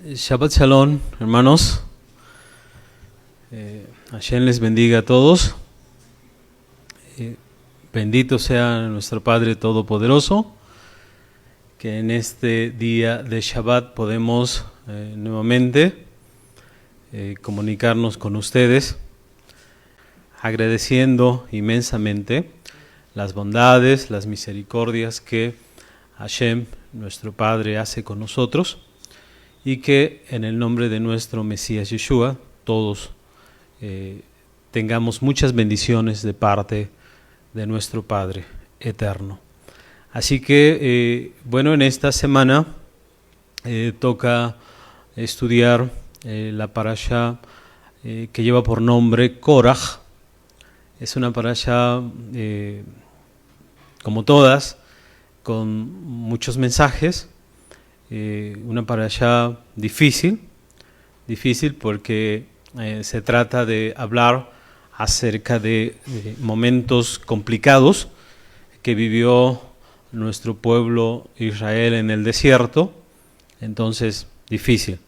Shabbat Shalom, hermanos. Hashem les bendiga a todos. Bendito sea nuestro Padre Todopoderoso, que en este día de Shabbat podemos nuevamente comunicarnos con ustedes, agradeciendo inmensamente las bondades, las misericordias que Hashem, nuestro Padre, hace con nosotros, y que en el nombre de nuestro Mesías Yeshua todos tengamos muchas bendiciones de parte de nuestro Padre eterno. Así que, bueno, en esta semana toca estudiar la parashá que lleva por nombre Korach. Es una parashá, como todas, con muchos mensajes. Una parashá difícil porque se trata de hablar acerca de momentos complicados que vivió nuestro pueblo Israel en el desierto, entonces difícil.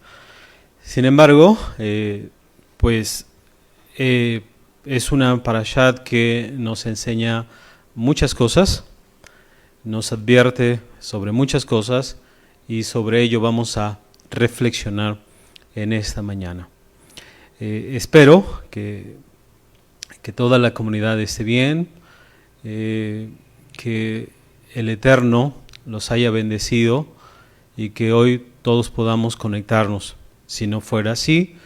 Sin embargo, es una parashá que nos enseña muchas cosas, nos advierte sobre muchas cosas, y sobre ello vamos a reflexionar en esta mañana. Espero que toda la comunidad esté bien, que el Eterno los haya bendecido y que hoy todos podamos conectarnos. Si no fuera así,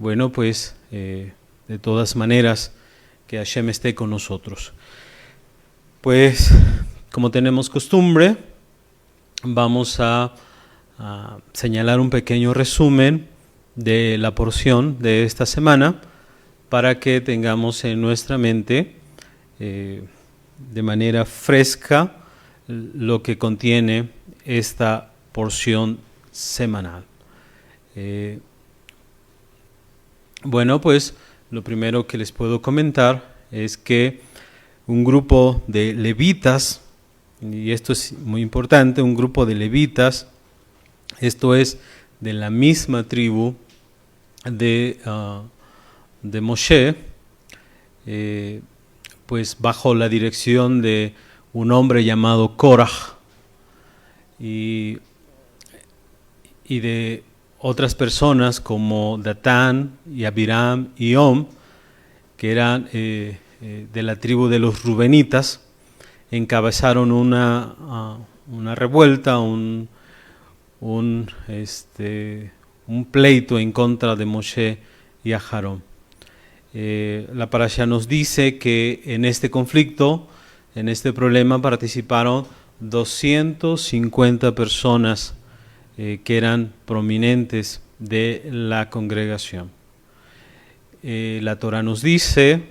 bueno, pues de todas maneras que Hashem esté con nosotros. Pues como tenemos costumbre, vamos a señalar un pequeño resumen de la porción de esta semana para que tengamos en nuestra mente de manera fresca lo que contiene esta porción semanal. Bueno, pues lo primero que les puedo comentar es que un grupo de levitas, y esto es muy importante, un grupo de levitas, esto es de la misma tribu de Moshe, pues bajo la dirección de un hombre llamado Korach y de otras personas como Datán y Abiram y Om, que eran de la tribu de los Rubenitas, encabezaron una revuelta, un pleito en contra de Moshe y Aharón. La parashá nos dice que en este conflicto, en este problema, participaron 250 personas que eran prominentes de la congregación. La Torá nos dice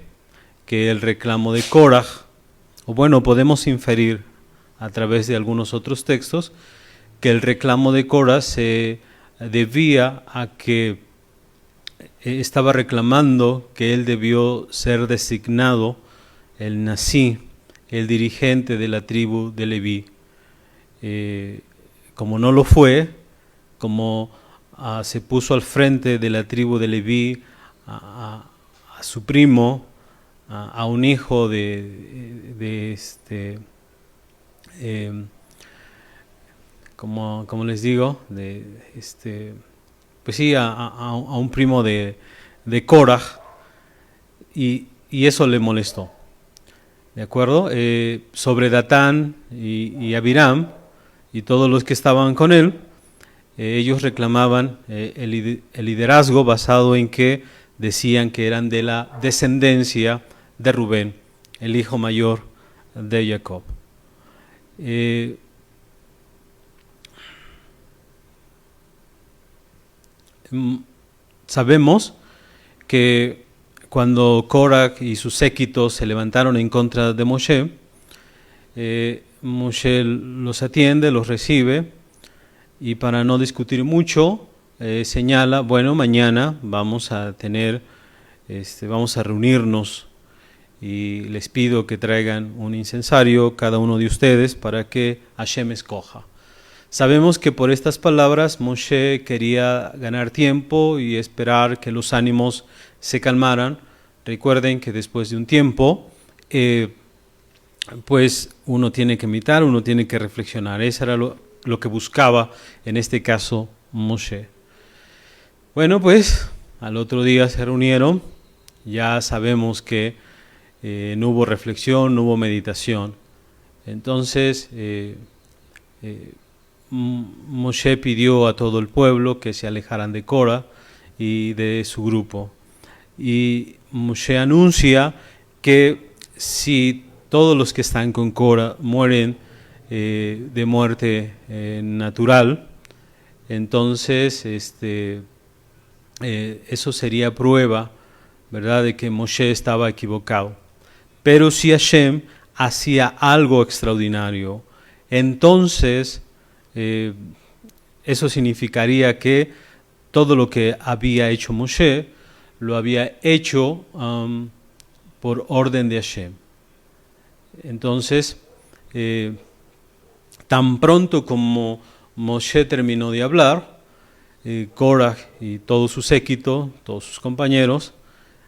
que el reclamo de Korach, o bueno, podemos inferir a través de algunos otros textos, que el reclamo de Korach se debía a que estaba reclamando que él debió ser designado el Nasí, el dirigente de la tribu de Leví. Como no lo fue, como se puso al frente de la tribu de Leví a su primo, a un hijo como les digo, pues sí, a un primo de Korach, y eso le molestó. ¿De acuerdo? Sobre Datán y Abiram y todos los que estaban con él, ellos reclamaban el liderazgo basado en que decían que eran de la descendencia de Rubén, el hijo mayor de Jacob. Sabemos que cuando Korach y sus séquitos se levantaron en contra de Moshe, Moshe los atiende, los recibe, y para no discutir mucho, señala, bueno, mañana vamos a reunirnos y les pido que traigan un incensario cada uno de ustedes para que Hashem escoja. Sabemos que por estas palabras Moshe quería ganar tiempo y esperar que los ánimos se calmaran. Recuerden que después de un tiempo, pues uno tiene que meditar, uno tiene que reflexionar. Eso era lo que buscaba en este caso Moshe. Bueno, pues al otro día se reunieron. Ya sabemos que no hubo reflexión, no hubo meditación. Entonces Moshe pidió a todo el pueblo que se alejaran de Cora y de su grupo. Y Moshe anuncia que si todos los que están con Cora mueren de muerte natural, entonces eso sería prueba, ¿verdad?, de que Moshe estaba equivocado. Pero si Hashem hacía algo extraordinario, entonces eso significaría que todo lo que había hecho Moshe lo había hecho por orden de Hashem. Entonces, tan pronto como Moshe terminó de hablar, Korah y todo su séquito, todos sus compañeros,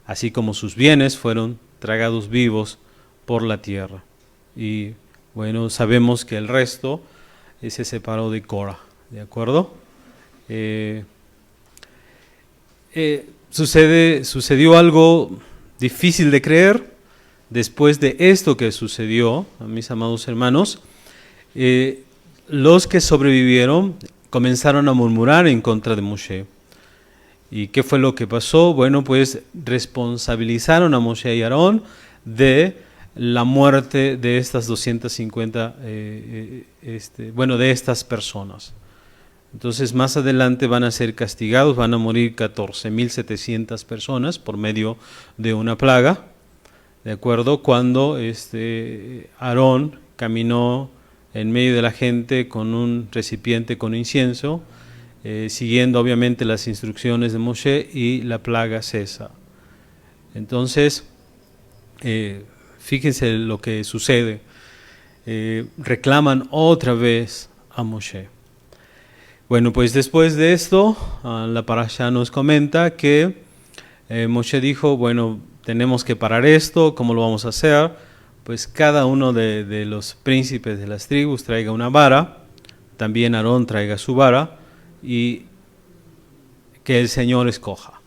así como sus bienes, fueron tragados vivos por la tierra. Y bueno, sabemos que el resto se separó de Korah, ¿de acuerdo? Sucedió algo difícil de creer. Después de esto que sucedió, mis amados hermanos, los que sobrevivieron comenzaron a murmurar en contra de Moshe. ¿Y qué fue lo que pasó? Bueno, pues responsabilizaron a Moshe y Aarón de la muerte de estas 250, de estas personas. Entonces más adelante van a ser castigados, van a morir 14.700 personas por medio de una plaga, ¿de acuerdo? Cuando Aarón caminó en medio de la gente con un recipiente con incienso, siguiendo obviamente las instrucciones de Moshe, y la plaga cesa. Entonces, fíjense lo que sucede. Reclaman otra vez a Moshe. Bueno, pues después de esto, la parashá nos comenta que Moshe dijo, bueno, tenemos que parar esto, ¿cómo lo vamos a hacer? Pues cada uno de los príncipes de las tribus traiga una vara, también Aarón traiga su vara, y que el Señor escoja.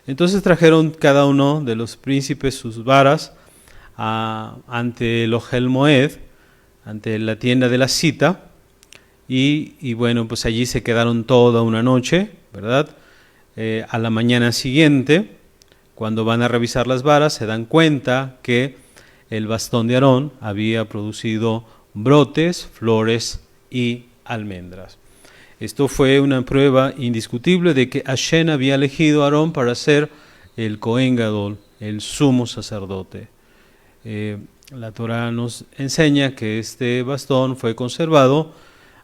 Entonces trajeron cada uno de los príncipes sus varas ante el Ohel Moed, ante la tienda de la cita, y bueno, pues allí se quedaron toda una noche, ¿verdad? A la mañana siguiente, cuando van a revisar las varas, se dan cuenta que el bastón de Aarón había producido brotes, flores y almendras. Esto fue una prueba indiscutible de que Hashem había elegido a Aarón para ser el Cohen Gadol, el sumo sacerdote. La Torah nos enseña que este bastón fue conservado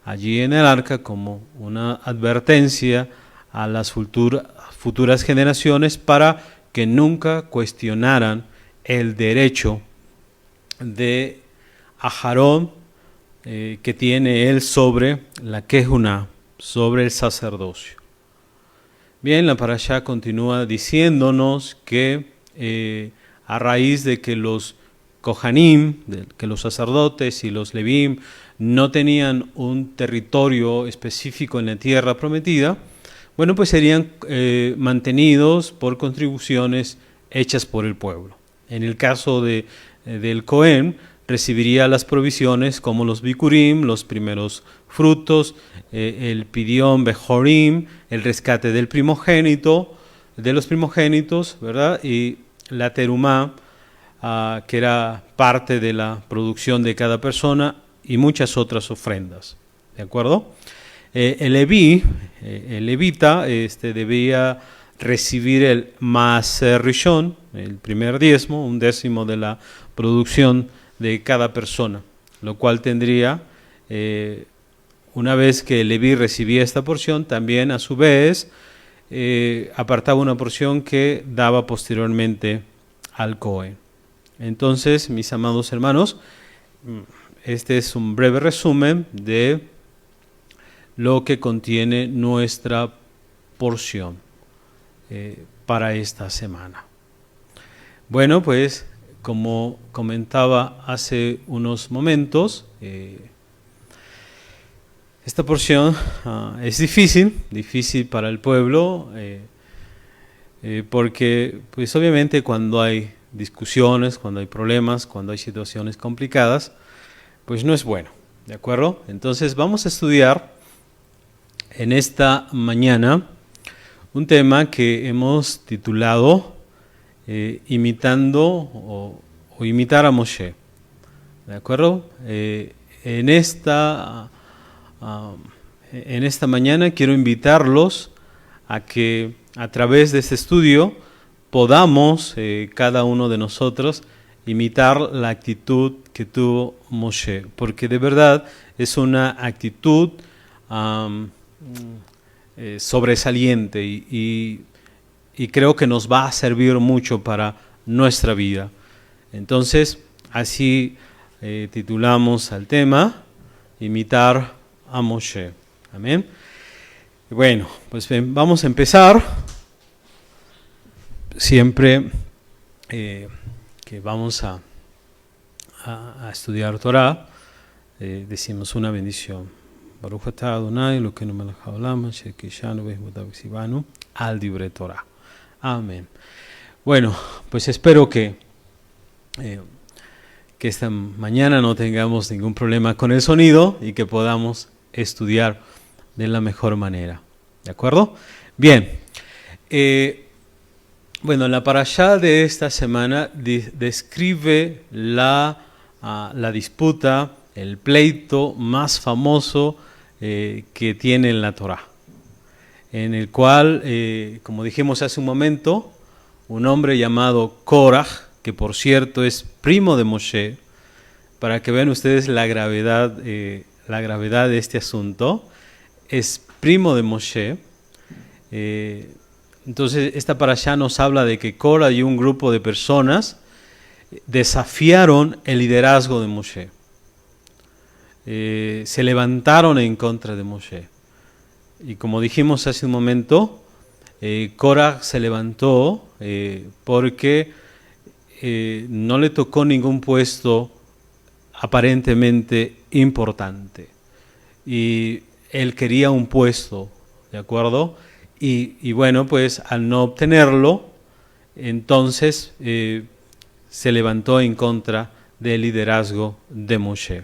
allí en el arca como una advertencia a las futuras generaciones para que nunca cuestionaran el derecho de Aarón que tiene él sobre la Kehuná, sobre el sacerdocio. Bien, la parashá continúa diciéndonos que a raíz de que los Kohanim, que los sacerdotes y los Levim no tenían un territorio específico en la tierra prometida, bueno, pues serían mantenidos por contribuciones hechas por el pueblo. En el caso del Cohen, recibiría las provisiones como los bikurim, los primeros frutos, el pidión bejorim, el rescate del primogénito, de los primogénitos, ¿verdad? Y la terumá, que era parte de la producción de cada persona, y muchas otras ofrendas, ¿de acuerdo? El levita, debía recibir el maaser rishon, el primer diezmo, un décimo de la producción de cada persona, lo cual tendría, una vez que el Leví recibía esta porción, también a su vez apartaba una porción que daba posteriormente al Cohen. Entonces, mis amados hermanos, este es un breve resumen de lo que contiene nuestra porción para esta semana. Bueno, pues como comentaba hace unos momentos, esta porción es difícil para el pueblo, porque pues obviamente cuando hay discusiones, cuando hay problemas, cuando hay situaciones complicadas, pues no es bueno, ¿de acuerdo? Entonces vamos a estudiar en esta mañana un tema que hemos titulado imitando o imitar a Moshe, ¿de acuerdo? En esta mañana quiero invitarlos a que a través de este estudio podamos cada uno de nosotros imitar la actitud que tuvo Moshe, porque de verdad es una actitud sobresaliente y creo que nos va a servir mucho para nuestra vida. Entonces, así titulamos al tema, imitar a Moshe. Amén. Bueno, pues bien, vamos a empezar. Siempre que vamos a estudiar Torah, decimos una bendición. Baruch atah Adonai Elokeinu melech haolam asher kishanu v'himutav v'tzivanu al divrei Torah. Amén. Bueno, pues espero que esta mañana no tengamos ningún problema con el sonido y que podamos estudiar de la mejor manera. ¿De acuerdo? Bien. Bueno, la parashá de esta semana describe la disputa, el pleito más famoso que tiene en la Torá, en el cual, como dijimos hace un momento, un hombre llamado Korah, que por cierto es primo de Moshe, para que vean ustedes la gravedad de este asunto, es primo de Moshe. Entonces esta parashá nos habla de que Korah y un grupo de personas desafiaron el liderazgo de Moshe. Se levantaron en contra de Moshe. Y como dijimos hace un momento, Korah se levantó porque no le tocó ningún puesto aparentemente importante. Y él quería un puesto, ¿de acuerdo? Y bueno, pues al no obtenerlo, entonces se levantó en contra del liderazgo de Moshe.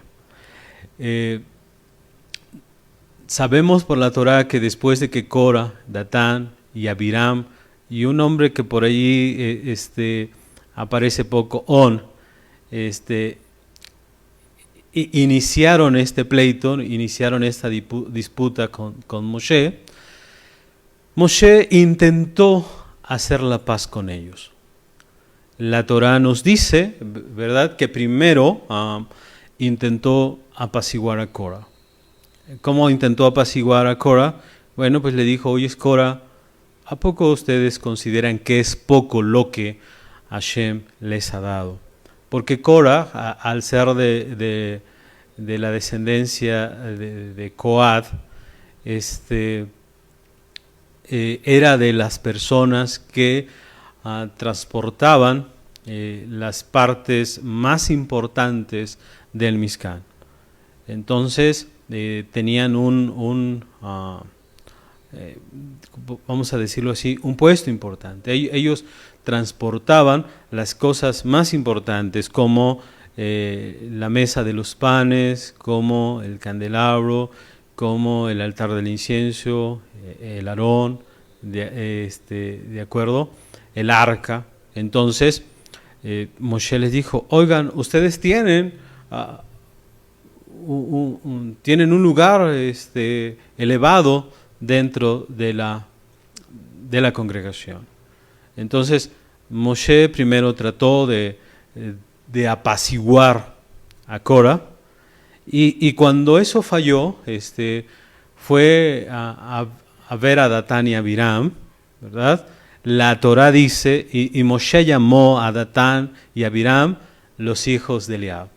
Sabemos por la Torá que después de que Korah, Datán y Abiram y un hombre que por allí aparece poco, On, iniciaron este pleito, iniciaron esta disputa con Moshe, Moshe intentó hacer la paz con ellos. La Torá nos dice, ¿verdad?, que primero intentó apaciguar a Korah. ¿Cómo intentó apaciguar a Korah? Bueno, pues le dijo, oye, Korah, ¿a poco ustedes consideran que es poco lo que Hashem les ha dado? Porque Korah, al ser de la descendencia de Coat, era de las personas que transportaban las partes más importantes del Mishkan. Entonces tenían vamos a decirlo así, un puesto importante. Ellos transportaban las cosas más importantes, como la mesa de los panes, como el candelabro, como el altar del incienso, el Aarón, de acuerdo, el arca. Entonces Moshe les dijo, oigan, ustedes tienen un lugar elevado dentro de la congregación. Entonces Moshe primero trató de apaciguar a Korah, y cuando eso falló, fue a ver a Datán y a Abiram, ¿verdad? La Torá dice, y Moshe llamó a Datán y a Abiram los hijos de Eliab.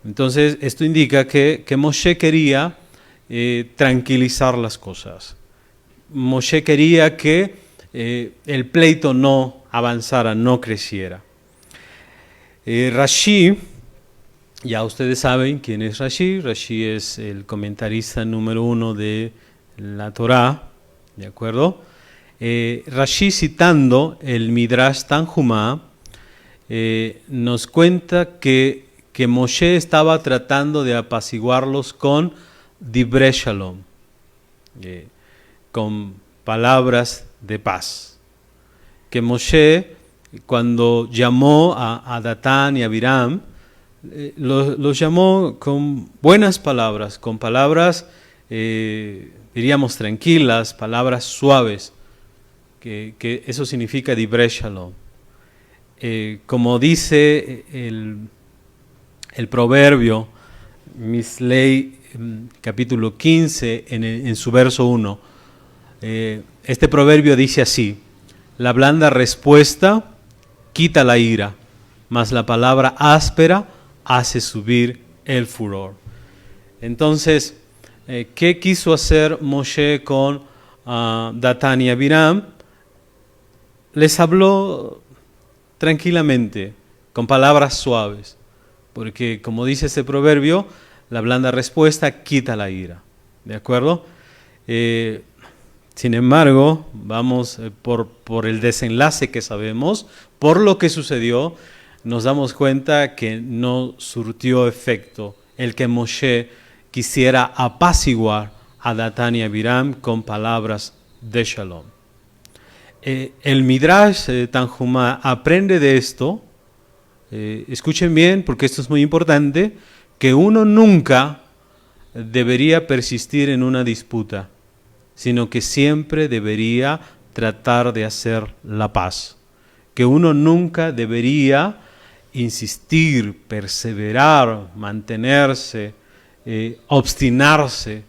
Entonces esto indica que Moshe quería tranquilizar las cosas. Moshe quería que el pleito no avanzara, no creciera. Rashi, ya ustedes saben quién es Rashi. Rashi es el comentarista número 1 de la Torá, ¿de acuerdo? Rashi, citando el Midrash Tanjumá, nos cuenta que Moshe estaba tratando de apaciguarlos con Divrei Shalom, con palabras de paz. Que Moshe, cuando llamó a Datán y a Abiram, los llamó con buenas palabras, con palabras, diríamos, tranquilas, palabras suaves, que eso significa Divrei Shalom. Como dice el proverbio, Mislei, capítulo 15, en su verso 1, este proverbio dice así: la blanda respuesta quita la ira, mas la palabra áspera hace subir el furor. Entonces, ¿qué quiso hacer Moshe con Datán y Abiram? Les habló tranquilamente, con palabras suaves, porque como dice ese proverbio, la blanda respuesta quita la ira, ¿de acuerdo? Sin embargo, vamos por el desenlace que sabemos, por lo que sucedió, nos damos cuenta que no surtió efecto el que Moshe quisiera apaciguar a Datán y Abiram con palabras de Shalom. El Midrash Tanjumá aprende de esto, escuchen bien porque esto es muy importante, que uno nunca debería persistir en una disputa, sino que siempre debería tratar de hacer la paz. Que uno nunca debería insistir, perseverar, mantenerse, obstinarse,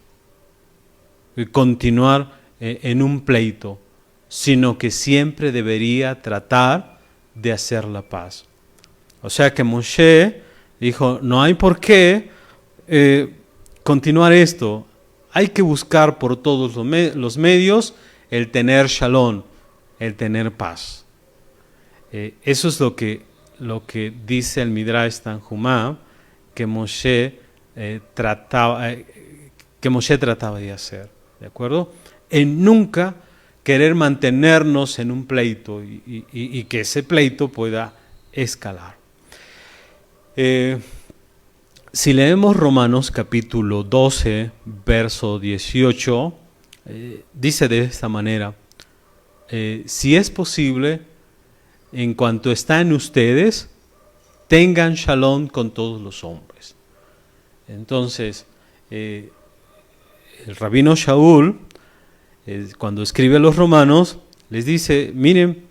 continuar en un pleito, sino que siempre debería tratar de hacer la paz. O sea que Moshe dijo, no hay por qué continuar esto, hay que buscar por todos los medios el tener shalom, el tener paz. Eso es lo que dice el Midrash Tanjumá que Moshe trataba de hacer, ¿de acuerdo? En nunca querer mantenernos en un pleito y que ese pleito pueda escalar. Si leemos Romanos capítulo 12, verso 18, dice de esta manera: si es posible, en cuanto está en ustedes, tengan shalom con todos los hombres. Entonces, el rabino Shaul, cuando escribe a los romanos, les dice, miren,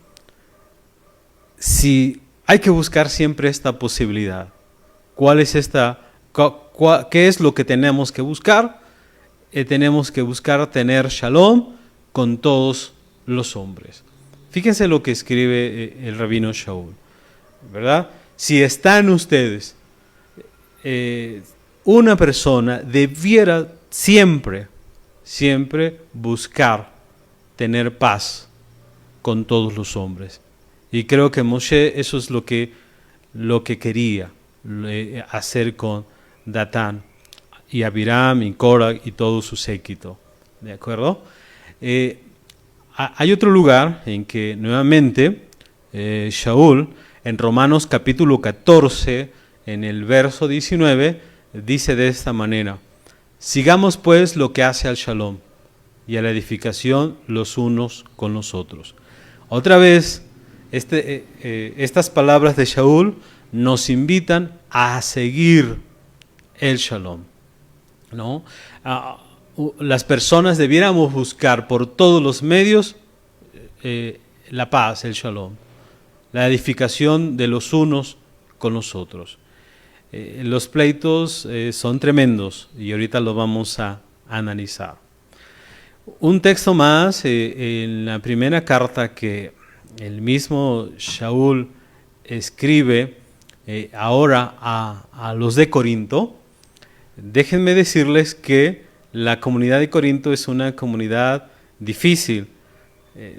si hay que buscar siempre esta posibilidad. ¿Cuál es esta? ¿Qué es lo que tenemos que buscar? Tenemos que buscar tener shalom con todos los hombres. Fíjense lo que escribe el rabino Shaul, ¿verdad? Si están ustedes, una persona debiera siempre buscar tener paz con todos los hombres. Y creo que Moshe eso es lo que quería hacer con Datán y Abiram y Korah y todo su séquito, ¿de acuerdo? Hay otro lugar en que nuevamente Shaul, en Romanos capítulo 14, en el verso 19, dice de esta manera: sigamos pues lo que hace al shalom y a la edificación los unos con los otros. Otra vez, estas palabras de Shaul nos invitan a seguir el shalom, ¿no? Las personas debiéramos buscar por todos los medios la paz, el shalom, la edificación de los unos con los otros. Los pleitos son tremendos y ahorita lo vamos a analizar. Un texto más en la primera carta que el mismo Shaul escribe ahora a los de Corinto. Déjenme decirles que la comunidad de Corinto es una comunidad difícil.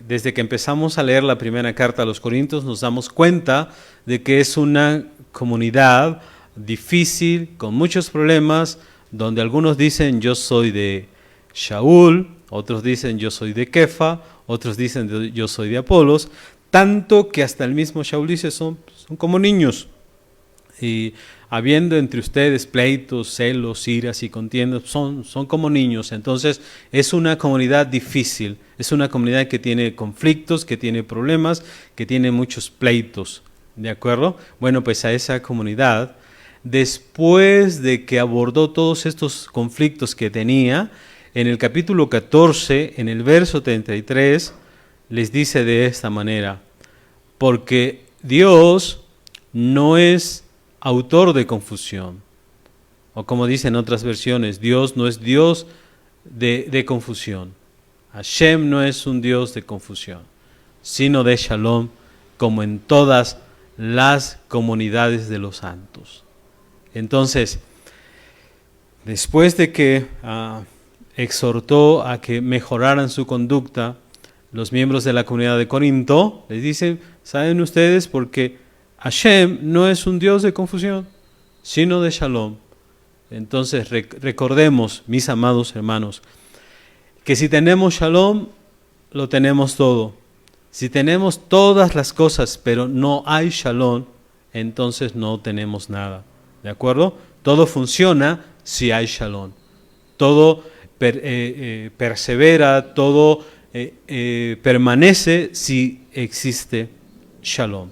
Desde que empezamos a leer la primera carta a los Corintios nos damos cuenta de que es una comunidad difícil, con muchos problemas, donde algunos dicen yo soy de Shaul, otros dicen yo soy de Kefa, otros dicen yo soy de Apolos, tanto que hasta el mismo Shaul dice son como niños. Y habiendo entre ustedes pleitos, celos, iras y contiendas, son como niños. Entonces es una comunidad difícil, es una comunidad que tiene conflictos, que tiene problemas, que tiene muchos pleitos, ¿de acuerdo? Bueno, pues a esa comunidad, después de que abordó todos estos conflictos que tenía, en el capítulo 14, en el verso 33, les dice de esta manera: porque Dios no es autor de confusión, o como dicen otras versiones, Dios no es Dios de confusión. Hashem no es un Dios de confusión, sino de Shalom, como en todas las comunidades de los santos. Entonces, después de que exhortó a que mejoraran su conducta, los miembros de la comunidad de Corinto les dicen: ¿saben ustedes? Porque Hashem no es un Dios de confusión, sino de Shalom. Entonces recordemos, mis amados hermanos, que si tenemos Shalom, lo tenemos todo. Si tenemos todas las cosas, pero no hay Shalom, entonces no tenemos nada. ¿De acuerdo? Todo funciona si hay Shalom. Todo persevera, todo permanece si existe Shalom.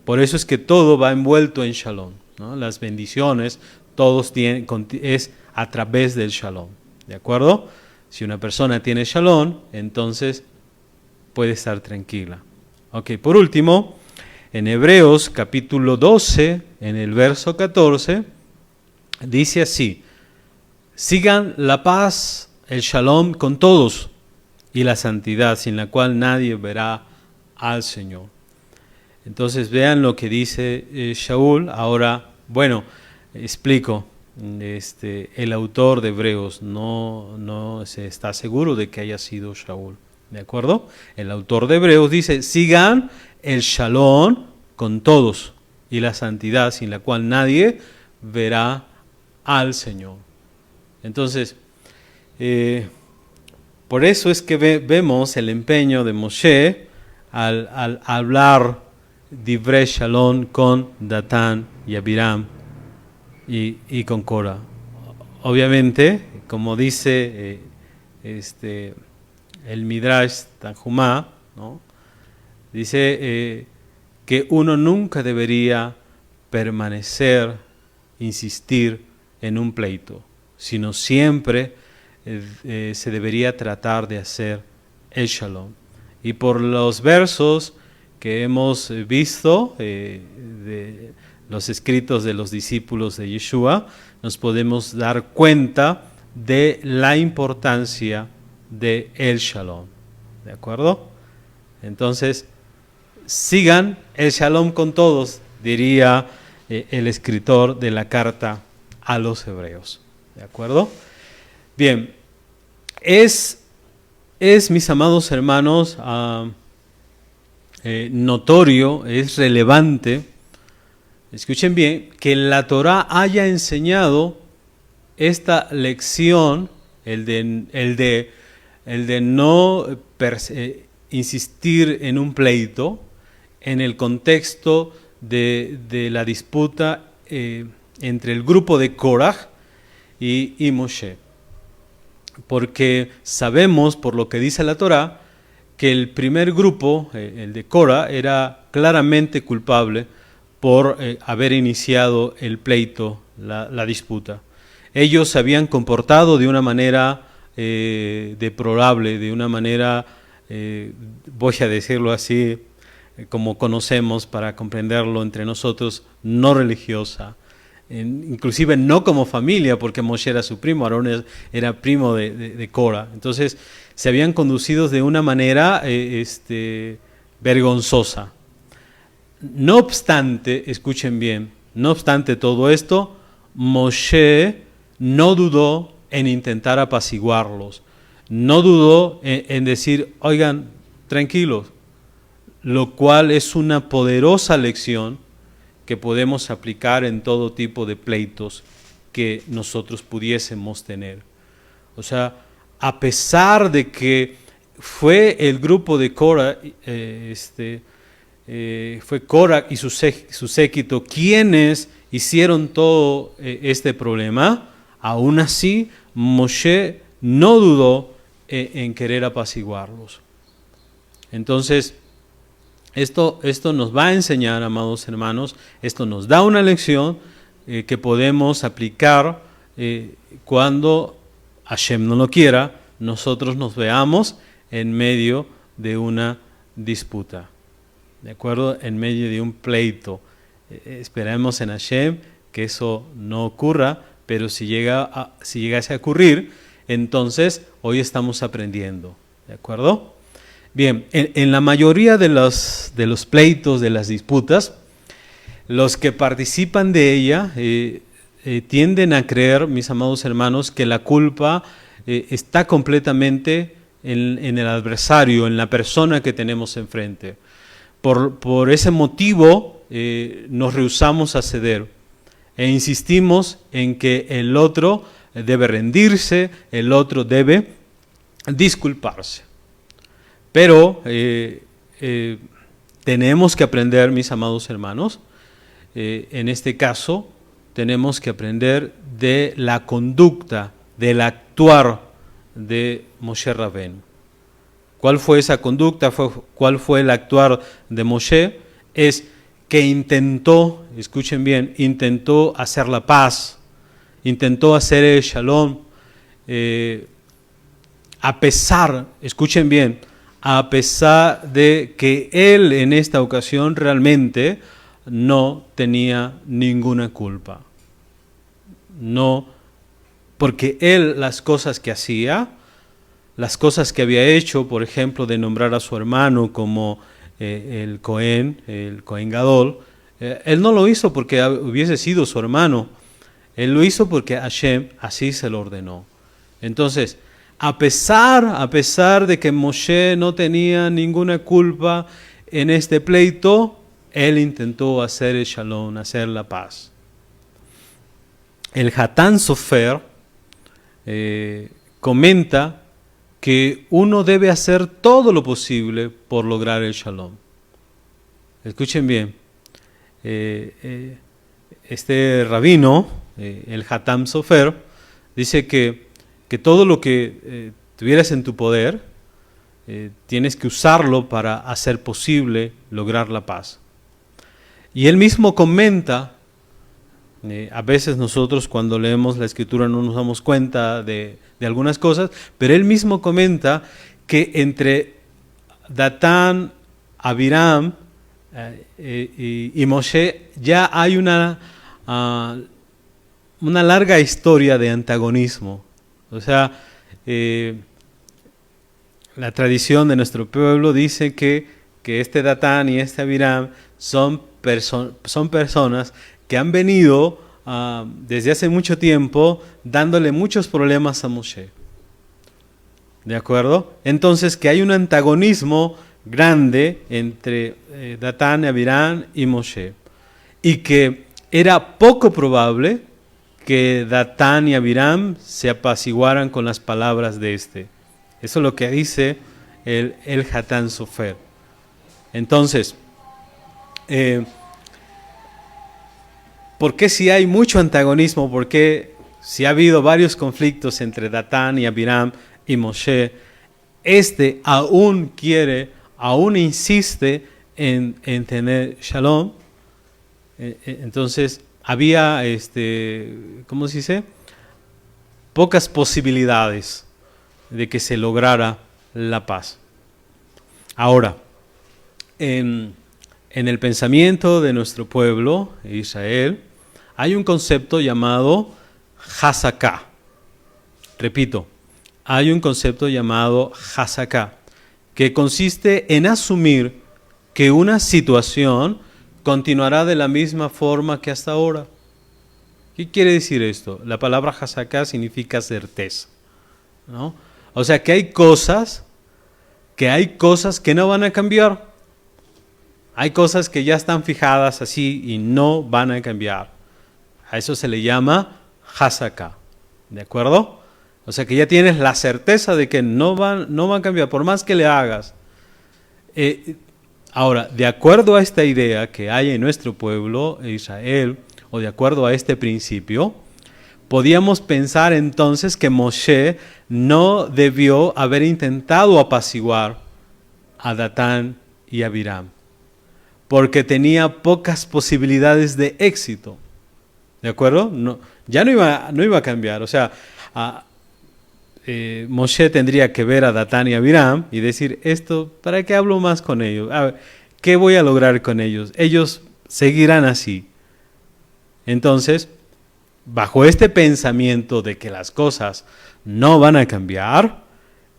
Por eso es que todo va envuelto en Shalom, ¿no? Las bendiciones, todos es a través del Shalom. ¿De acuerdo? Si una persona tiene Shalom, entonces puede estar tranquila. Ok, por último, en Hebreos capítulo 12, en el verso 14, dice así: sigan la paz, el Shalom con todos y la santidad, sin la cual nadie verá al Señor. Entonces vean lo que dice Shaul. Ahora, bueno, explico. El autor de Hebreos no se está seguro de que haya sido Shaul. ¿De acuerdo? El autor de Hebreos dice: sigan el Shalom con todos y la santidad, sin la cual nadie verá al Señor. Entonces, por eso es que vemos el empeño de Moshe al hablar Divrei Shalom con Datán y Abiram y con Cora. Obviamente, como dice el Midrash Tanjumá, ¿no? Dice que uno nunca debería permanecer, insistir en un pleito, sino siempre se debería tratar de hacer el Shalom. Y por los versos que hemos visto de los escritos de los discípulos de Yeshua, nos podemos dar cuenta de la importancia de el Shalom. ¿De acuerdo? Entonces, sigan el Shalom con todos, diría el escritor de la carta a los Hebreos. ¿De acuerdo? Bien, es mis amados hermanos, notorio, es relevante, escuchen bien, que la Torá haya enseñado esta lección, el de no insistir en un pleito, en el contexto de la disputa entre el grupo de Korah y Moshe. Porque sabemos, por lo que dice la Torá, que el primer grupo, el de Korah, era claramente culpable por haber iniciado el pleito, la disputa. Ellos se habían comportado de una manera deplorable, de una manera, voy a decirlo así, como conocemos para comprenderlo entre nosotros, no religiosa. Inclusive no como familia, porque Moshe era su primo, Aarón era primo de Korah. Entonces se habían conducido de una manera vergonzosa. No obstante, escuchen bien, no obstante todo esto, Moshe no dudó en intentar apaciguarlos. No dudó en decir, oigan, tranquilos, lo cual es una poderosa lección que podemos aplicar en todo tipo de pleitos que nosotros pudiésemos tener. O sea, a pesar de que fue el grupo de Korah, fue Korah y su séquito quienes hicieron todo este problema, aún así Moshe no dudó en querer apaciguarlos. Entonces, esto nos va a enseñar, amados hermanos, esto nos da una lección que podemos aplicar cuando Hashem no lo quiera, nosotros nos veamos en medio de una disputa, ¿de acuerdo? En medio de un pleito. Esperemos en Hashem que eso no ocurra, pero si llegase a ocurrir, entonces hoy estamos aprendiendo, ¿de acuerdo? Bien, en la mayoría de los pleitos, de las disputas, los que participan de ella tienden a creer, mis amados hermanos, que la culpa está completamente en el adversario, en la persona que tenemos enfrente. Por ese motivo nos rehusamos a ceder e insistimos en que el otro debe rendirse, el otro debe disculparse. Pero tenemos que aprender, mis amados hermanos, en este caso tenemos que aprender de la conducta, del actuar de Moshe Rabbeinu. ¿Cuál fue esa conducta? ¿Cuál fue el actuar de Moshe? Es que intentó, escuchen bien, intentó hacer la paz, intentó hacer el shalom, a pesar, escuchen bien, a pesar de que él en esta ocasión realmente no tenía ninguna culpa. No, porque él las cosas que hacía, las cosas que había hecho, por ejemplo, de nombrar a su hermano como el Cohen Gadol, él no lo hizo porque hubiese sido su hermano, él lo hizo porque Hashem así se lo ordenó. Entonces, a pesar de que Moshe no tenía ninguna culpa en este pleito, él intentó hacer el shalom, hacer la paz. El Hatán Sofer comenta que uno debe hacer todo lo posible por lograr el shalom. Escuchen bien, este rabino, el Hatán Sofer, dice que todo lo que tuvieras en tu poder, tienes que usarlo para hacer posible lograr la paz. Y él mismo comenta, a veces nosotros cuando leemos la Escritura no nos damos cuenta de algunas cosas, pero él mismo comenta que entre Datán, Abiram y Moshe ya hay una larga historia de antagonismo. O sea, la tradición de nuestro pueblo dice que este Datán y este Abiram son personas que han venido desde hace mucho tiempo dándole muchos problemas a Moshe. ¿De acuerdo? Entonces, que hay un antagonismo grande entre Datán, Abiram y Moshe. Y que era poco probable que Datán y Abiram se apaciguaran con las palabras de este. Eso es lo que dice el Hatán Sofer. Entonces, ¿por qué si hay mucho antagonismo? ¿Por qué si ha habido varios conflictos entre Datán y Abiram y Moshe, este aún insiste en tener shalom? Entonces, había, ¿cómo se dice? Pocas posibilidades de que se lograra la paz. Ahora, en el pensamiento de nuestro pueblo, Israel, hay un concepto llamado Hasaká. Repito, hay un concepto llamado Hasaká, que consiste en asumir que una situación continuará de la misma forma que hasta ahora. ¿Qué quiere decir esto? La palabra hasaká significa certeza, ¿no? O sea que hay cosas que no van a cambiar. Hay cosas que ya están fijadas así y no van a cambiar. A eso se le llama hasaká, ¿de acuerdo? O sea que ya tienes la certeza de que no van a cambiar, por más que le hagas. Ahora, de acuerdo a esta idea que hay en nuestro pueblo, Israel, o de acuerdo a este principio, podíamos pensar entonces que Moshe no debió haber intentado apaciguar a Datán y a Abiram, porque tenía pocas posibilidades de éxito. ¿De acuerdo? Ya no iba a cambiar. O sea, Moshe tendría que ver a Datán y a Abiram y decir, esto, ¿para qué hablo más con ellos? A ver, ¿qué voy a lograr con ellos? Ellos seguirán así. Entonces, bajo este pensamiento de que las cosas no van a cambiar,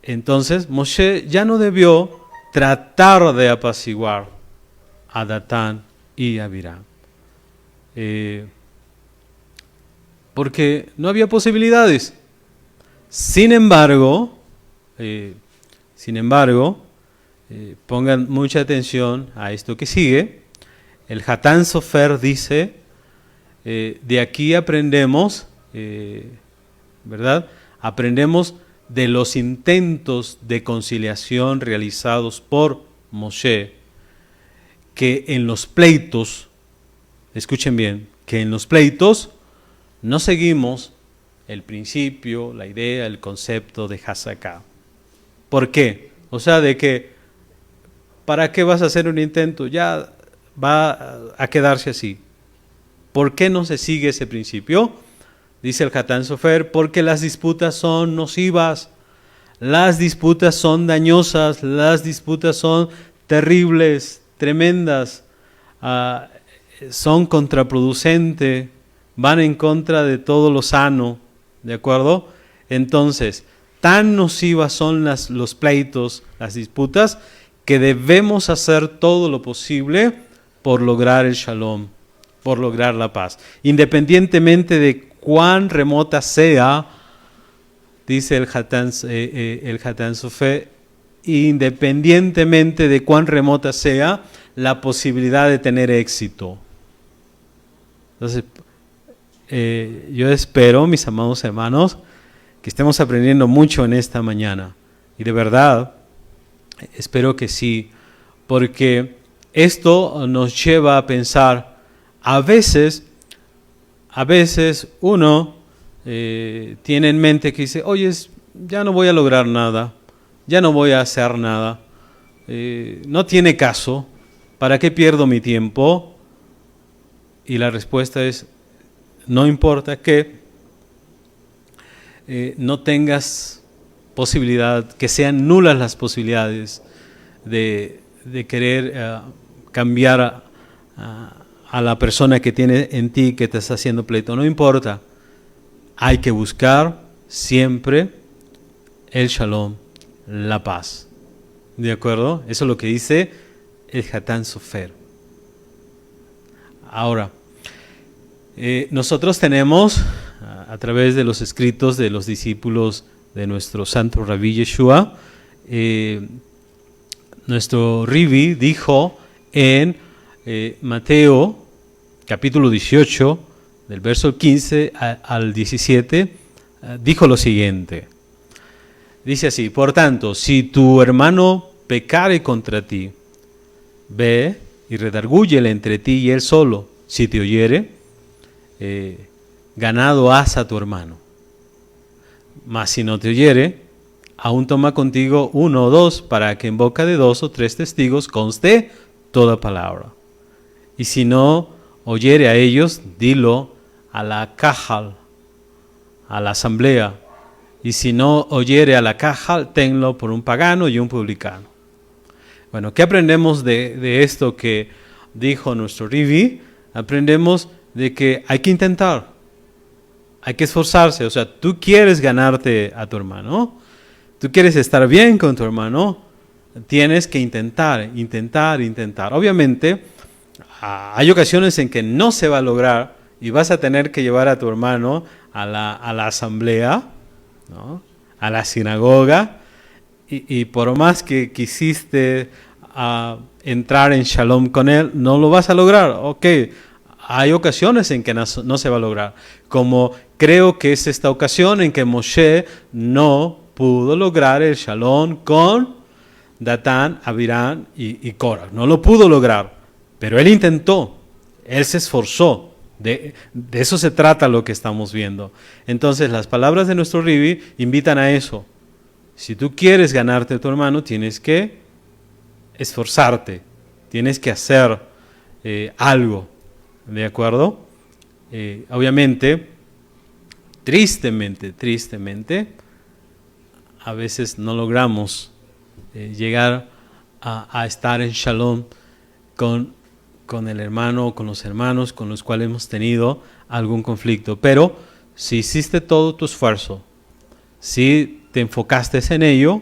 entonces Moshe ya no debió tratar de apaciguar a Datán y a Abiram. Porque no había posibilidades. Sin embargo, pongan mucha atención a esto que sigue. El Hatán Sofer dice, de aquí aprendemos, ¿verdad? Aprendemos de los intentos de conciliación realizados por Moshe, que en los pleitos, escuchen bien, que en los pleitos no seguimos el principio, la idea, el concepto de hasaká. ¿Por qué? O sea, de que, ¿para qué vas a hacer un intento? Ya va a quedarse así. ¿Por qué no se sigue ese principio? Dice el Hatán Sofer, porque las disputas son nocivas, las disputas son dañosas, las disputas son terribles, tremendas, son contraproducentes, van en contra de todo lo sano, ¿de acuerdo? Entonces, tan nocivas son los pleitos, las disputas, que debemos hacer todo lo posible por lograr el shalom, por lograr la paz. Independientemente de cuán remota sea, dice el Hatán Sofer, independientemente de cuán remota sea la posibilidad de tener éxito. Entonces, yo espero, mis amados hermanos, que estemos aprendiendo mucho en esta mañana. Y de verdad, espero que sí, porque esto nos lleva a pensar, a veces uno tiene en mente que dice, oye, ya no voy a lograr nada, ya no voy a hacer nada, no tiene caso, ¿para qué pierdo mi tiempo? Y la respuesta es, no importa que no tengas posibilidad, que sean nulas las posibilidades de querer cambiar a la persona que tiene en ti, que te está haciendo pleito. No importa, hay que buscar siempre el shalom, la paz. ¿De acuerdo? Eso es lo que dice el Hatán Sofer. Ahora, nosotros tenemos, a través de los escritos de los discípulos de nuestro santo Rabí Yeshua, nuestro Ribi dijo en Mateo capítulo 18, del verso 15 al 17, dijo lo siguiente. Dice así, por tanto, si tu hermano pecare contra ti, ve y redargúyele entre ti y él solo. Si te oyere, ganado has a tu hermano. Mas si no te oyere, aún toma contigo 1 o 2, para que en boca de 2 o 3 testigos conste toda palabra. Y si no oyere a ellos, dilo a la cajal, a la asamblea. Y si no oyere a la cajal, tenlo por un pagano y un publicano. Bueno, ¿qué aprendemos de esto que dijo nuestro Ribi? Aprendemos de que hay que intentar, hay que esforzarse. O sea, tú quieres ganarte a tu hermano, tú quieres estar bien con tu hermano, tienes que intentar. Obviamente, hay ocasiones en que no se va a lograr y vas a tener que llevar a tu hermano a la asamblea, ¿no? A la sinagoga, y por más que quisiste entrar en shalom con él, no lo vas a lograr. Ok, hay ocasiones en que no se va a lograr, como creo que es esta ocasión en que Moshe no pudo lograr el shalom con Datán, Abiram y Korah. No lo pudo lograr, pero él intentó, él se esforzó. De eso se trata lo que estamos viendo. Entonces las palabras de nuestro Ribi invitan a eso. Si tú quieres ganarte a tu hermano, tienes que esforzarte, tienes que hacer algo, ¿de acuerdo? Obviamente, tristemente, a veces no logramos llegar a estar en shalom con el hermano o con los hermanos con los cuales hemos tenido algún conflicto. Pero si hiciste todo tu esfuerzo, si te enfocaste en ello,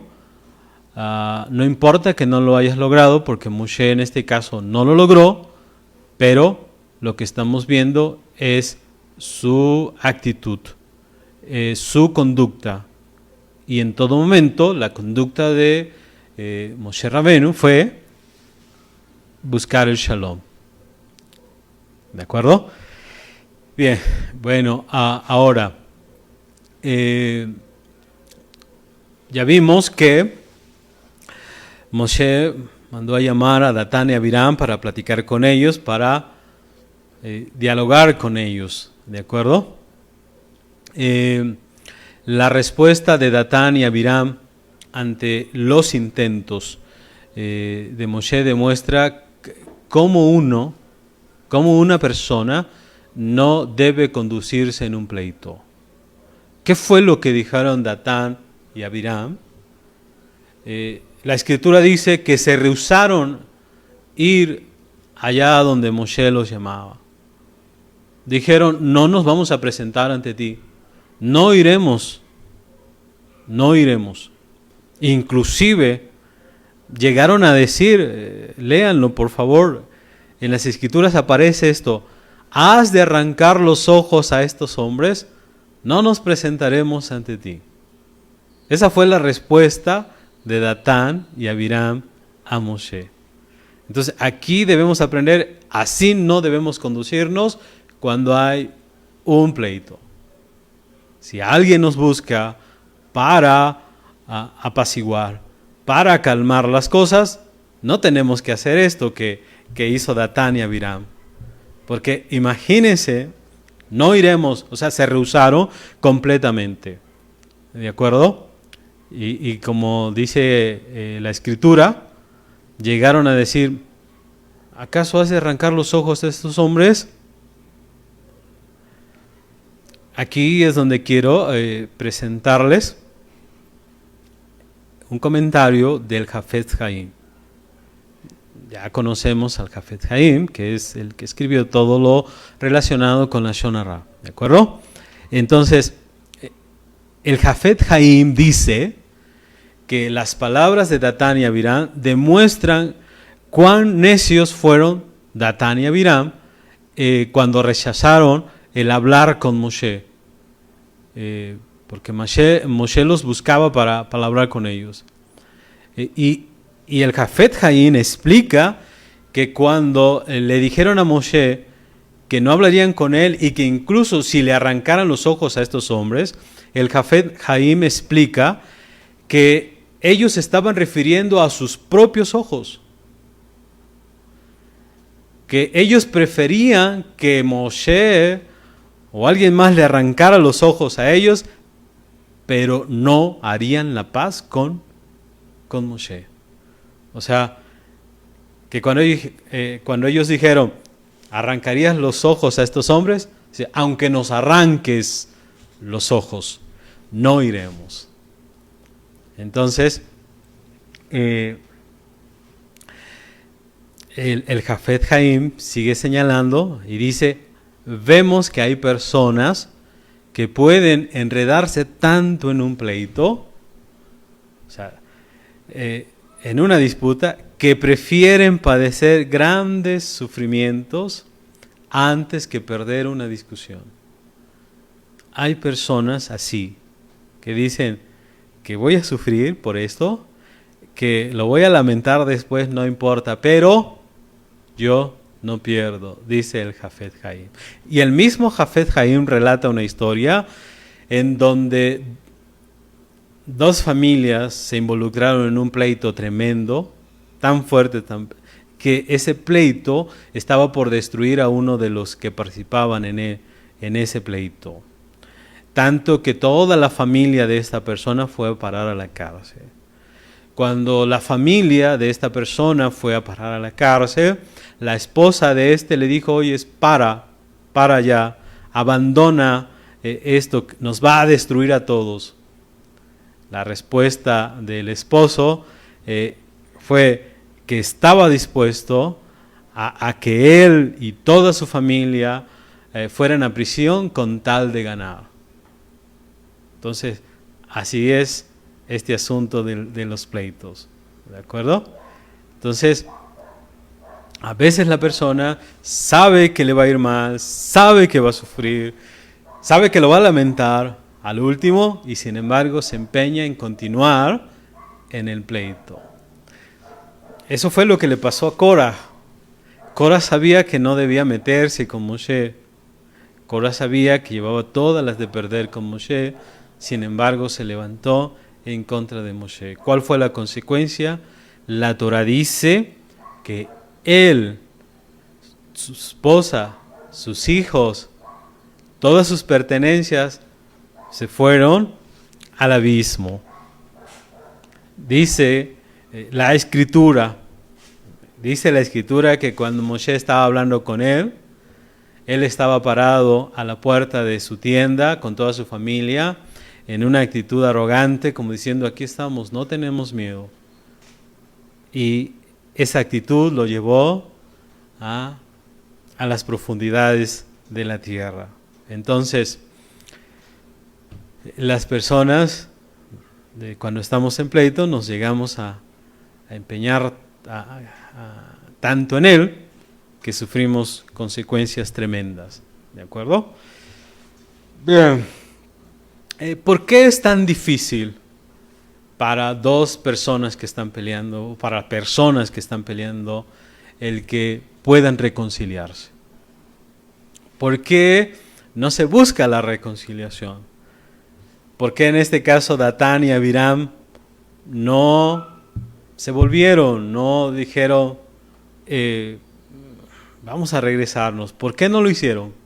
no importa que no lo hayas logrado, porque Moshe en este caso no lo logró, pero lo que estamos viendo es su actitud, su conducta. Y en todo momento la conducta de Moshe Rabenu fue buscar el shalom. ¿De acuerdo? Bien, bueno, ahora ya vimos que Moshe mandó a llamar a Datán y Abiram para platicar con ellos, para dialogar con ellos, ¿de acuerdo? La respuesta de Datán y Abiram ante los intentos de Moshe demuestra cómo una persona no debe conducirse en un pleito. ¿Qué fue lo que dijeron Datán y Abiram? La escritura dice que se rehusaron ir allá donde Moshe los llamaba. Dijeron, no nos vamos a presentar ante ti, no iremos. Inclusive llegaron a decir, léanlo por favor, en las escrituras aparece esto: has de arrancar los ojos a estos hombres, no nos presentaremos ante ti. Esa fue la respuesta de Datán y Abiram a Moshe. Entonces aquí debemos aprender, así no debemos conducirnos cuando hay un pleito. Si alguien nos busca para apaciguar, para calmar las cosas, no tenemos que hacer esto que hizo Datán y Abiram. Porque imagínense, no iremos, o sea, se rehusaron completamente. ¿De acuerdo? Y como dice la escritura, llegaron a decir, ¿acaso has de arrancar los ojos de estos hombres? Aquí es donde quiero presentarles un comentario del Hafetz Haim. Ya conocemos al Hafetz Haim, que es el que escribió todo lo relacionado con la Lashon Hara, ¿de acuerdo? Entonces, el Hafetz Haim dice que las palabras de Datán y Abiram demuestran cuán necios fueron Datán y Abiram cuando rechazaron el hablar con Moshe, porque Moshe los buscaba para hablar con ellos. Y el Hafetz Haim explica que cuando le dijeron a Moshe que no hablarían con él y que incluso si le arrancaran los ojos a estos hombres, el Hafetz Haim explica que ellos estaban refiriendo a sus propios ojos, que ellos preferían que Moshe o alguien más le arrancara los ojos a ellos, pero no harían la paz con Moshe. O sea, que cuando ellos dijeron, ¿arrancarías los ojos a estos hombres? Dice, aunque nos arranques los ojos, no iremos. Entonces, el Hafetz Haim sigue señalando y dice, vemos que hay personas que pueden enredarse tanto en un pleito, o sea, en una disputa, que prefieren padecer grandes sufrimientos antes que perder una discusión. Hay personas así, que dicen que voy a sufrir por esto, que lo voy a lamentar después, no importa, pero yo no pierdo, dice el Jafet Haim. Y el mismo Jafet Haim relata una historia en donde dos familias se involucraron en un pleito tremendo, tan fuerte, que ese pleito estaba por destruir a uno de los que participaban en ese pleito. Tanto que toda la familia de esta persona fue a parar a la cárcel. Cuando la familia de esta persona fue a parar a la cárcel, la esposa de este le dijo: oye, para ya, abandona esto, nos va a destruir a todos. La respuesta del esposo fue que estaba dispuesto a que él y toda su familia fueran a prisión con tal de ganar. Entonces, así es este asunto de los pleitos, ¿de acuerdo? Entonces, a veces la persona sabe que le va a ir mal, sabe que va a sufrir, sabe que lo va a lamentar al último y sin embargo se empeña en continuar en el pleito. Eso fue lo que le pasó a Korah. Korah sabía que no debía meterse con Moshe. Korah sabía que llevaba todas las de perder con Moshe. Sin embargo, se levantó en contra de Moshe. ¿Cuál fue la consecuencia? La Torah dice que él, su esposa, sus hijos, todas sus pertenencias se fueron al abismo. Dice la Escritura que cuando Moshe estaba hablando con él estaba parado a la puerta de su tienda con toda su familia, en una actitud arrogante, como diciendo: aquí estamos, no tenemos miedo. Y esa actitud lo llevó a las profundidades de la tierra. Entonces, las personas, cuando estamos en pleito, nos llegamos a empeñar tanto en él, que sufrimos consecuencias tremendas. ¿De acuerdo? Bien. ¿Por qué es tan difícil para dos personas que están peleando, o para personas que están peleando, el que puedan reconciliarse? ¿Por qué no se busca la reconciliación? ¿Por qué en este caso Datán y Abiram no se volvieron, no dijeron vamos a regresarnos? ¿Por qué no lo hicieron?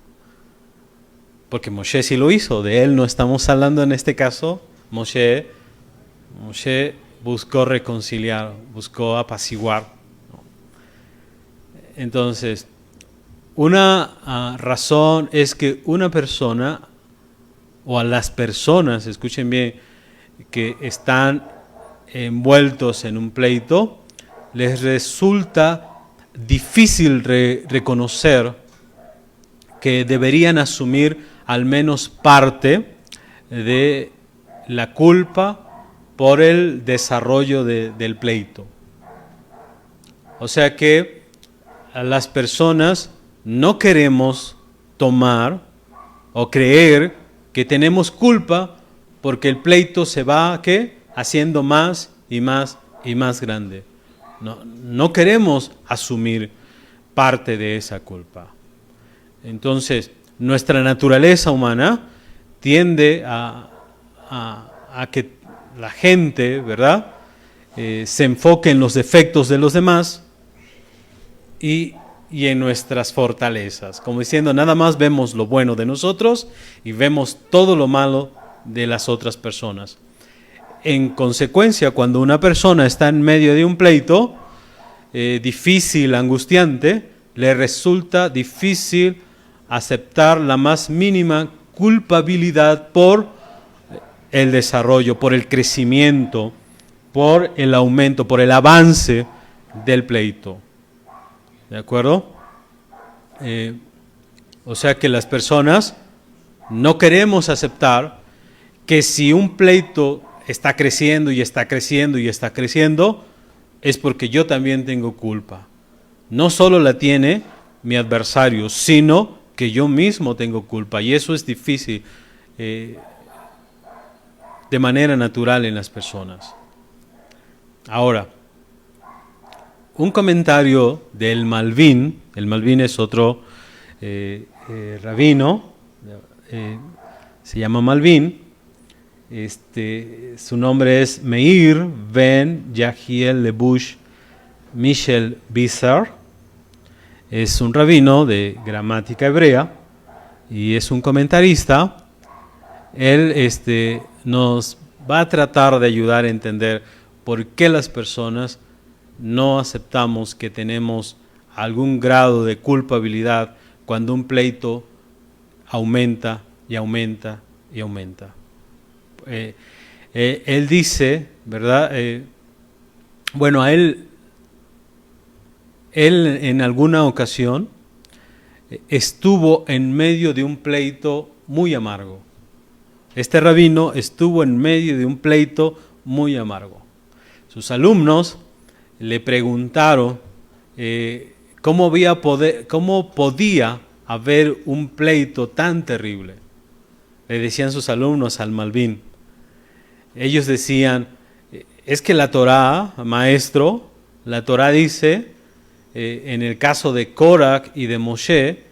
Porque Moshe sí lo hizo, de él no estamos hablando en este caso. Moshe buscó reconciliar, buscó apaciguar. Entonces, una razón es que una persona, o a las personas, escuchen bien, que están envueltos en un pleito, les resulta difícil reconocer que deberían asumir al menos parte de la culpa por el desarrollo del pleito. O sea que a las personas no queremos tomar o creer que tenemos culpa porque el pleito se va haciendo más y más y más grande. No queremos asumir parte de esa culpa. Entonces, nuestra naturaleza humana tiende a que la gente, ¿verdad?, se enfoque en los defectos de los demás y en nuestras fortalezas. Como diciendo, nada más vemos lo bueno de nosotros y vemos todo lo malo de las otras personas. En consecuencia, cuando una persona está en medio de un pleito difícil, angustiante, le resulta difícil aceptar la más mínima culpabilidad por el desarrollo, por el crecimiento, por el aumento, por el avance del pleito. ¿De acuerdo? O sea que las personas no queremos aceptar que si un pleito está creciendo y está creciendo y está creciendo, es porque yo también tengo culpa. No solo la tiene mi adversario, sino que yo mismo tengo culpa. Y eso es difícil de manera natural en las personas. Ahora, un comentario del Malvin. El Malvin es otro rabino, se llama Malvin. Su nombre es Meir Ben Yahiel Lebush Michel Bizar. Es un rabino de gramática hebrea y es un comentarista. Él nos va a tratar de ayudar a entender por qué las personas no aceptamos que tenemos algún grado de culpabilidad cuando un pleito aumenta y aumenta y aumenta. Él dice, ¿verdad? Bueno, a él en alguna ocasión estuvo en medio de un pleito muy amargo. Este rabino estuvo en medio de un pleito muy amargo. Sus alumnos le preguntaron cómo podía haber un pleito tan terrible. Le decían sus alumnos al Malvin. Ellos decían, es que la Torá, maestro, la Torá dice, en el caso de Korach y de Moshe,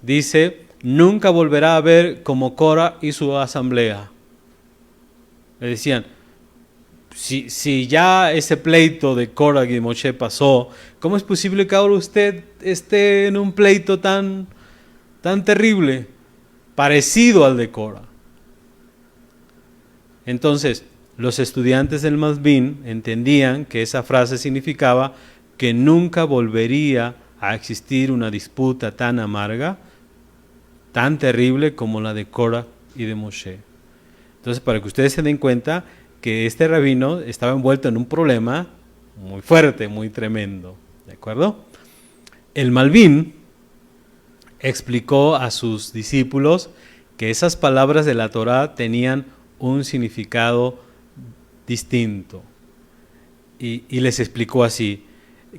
dice, nunca volverá a ver como Korach y su asamblea. Le decían, si ya ese pleito de Korach y Moshe pasó, ¿cómo es posible que ahora usted esté en un pleito tan terrible, parecido al de Korach? Entonces, los estudiantes del Malvin entendían que esa frase significaba que nunca volvería a existir una disputa tan amarga, tan terrible como la de Korach y de Moshe. Entonces, para que ustedes se den cuenta que este rabino estaba envuelto en un problema muy fuerte, muy tremendo, ¿de acuerdo? El Malvin explicó a sus discípulos que esas palabras de la Torá tenían un significado distinto y les explicó así,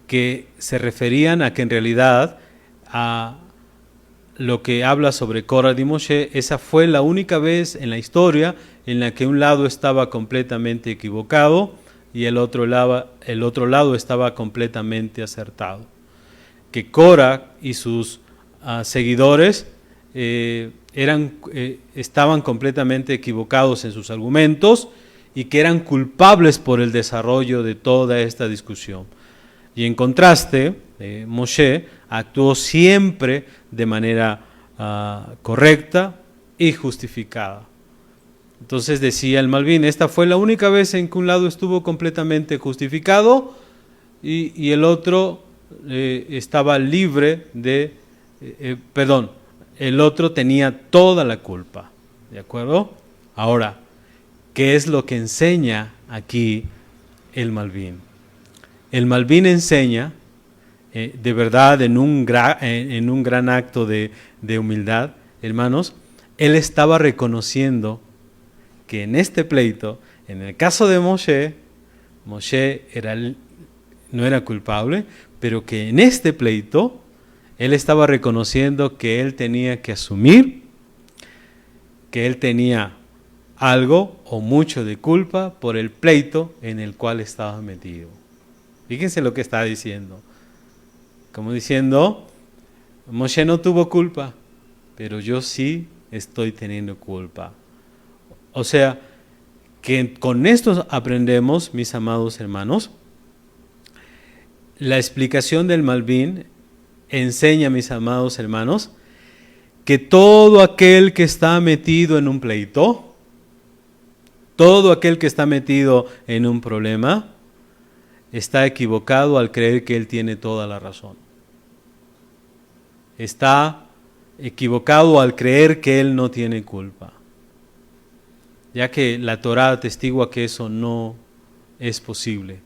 que se referían a que en realidad a lo que habla sobre Korach y Moshe, esa fue la única vez en la historia en la que un lado estaba completamente equivocado y el otro lado estaba completamente acertado. Que Korach y sus seguidores estaban completamente equivocados en sus argumentos y que eran culpables por el desarrollo de toda esta discusión. Y en contraste, Moshe actuó siempre de manera correcta y justificada. Entonces decía el Malvin, esta fue la única vez en que un lado estuvo completamente justificado y el otro estaba libre de, el otro tenía toda la culpa. ¿De acuerdo? Ahora, ¿qué es lo que enseña aquí el Malvin? El Malvin enseña, de verdad, en un gran acto de humildad, hermanos, él estaba reconociendo que en este pleito, en el caso de Moshe no era culpable, pero que en este pleito, él estaba reconociendo que él tenía que asumir que él tenía algo o mucho de culpa por el pleito en el cual estaba metido. Fíjense lo que está diciendo. Como diciendo, Moshe no tuvo culpa, pero yo sí estoy teniendo culpa. O sea, que con esto aprendemos, mis amados hermanos, la explicación del Malvin enseña, mis amados hermanos, que todo aquel que está metido en un pleito, todo aquel que está metido en un problema, está equivocado al creer que él tiene toda la razón. Está equivocado al creer que él no tiene culpa, ya que la Torá atestigua que eso no es posible.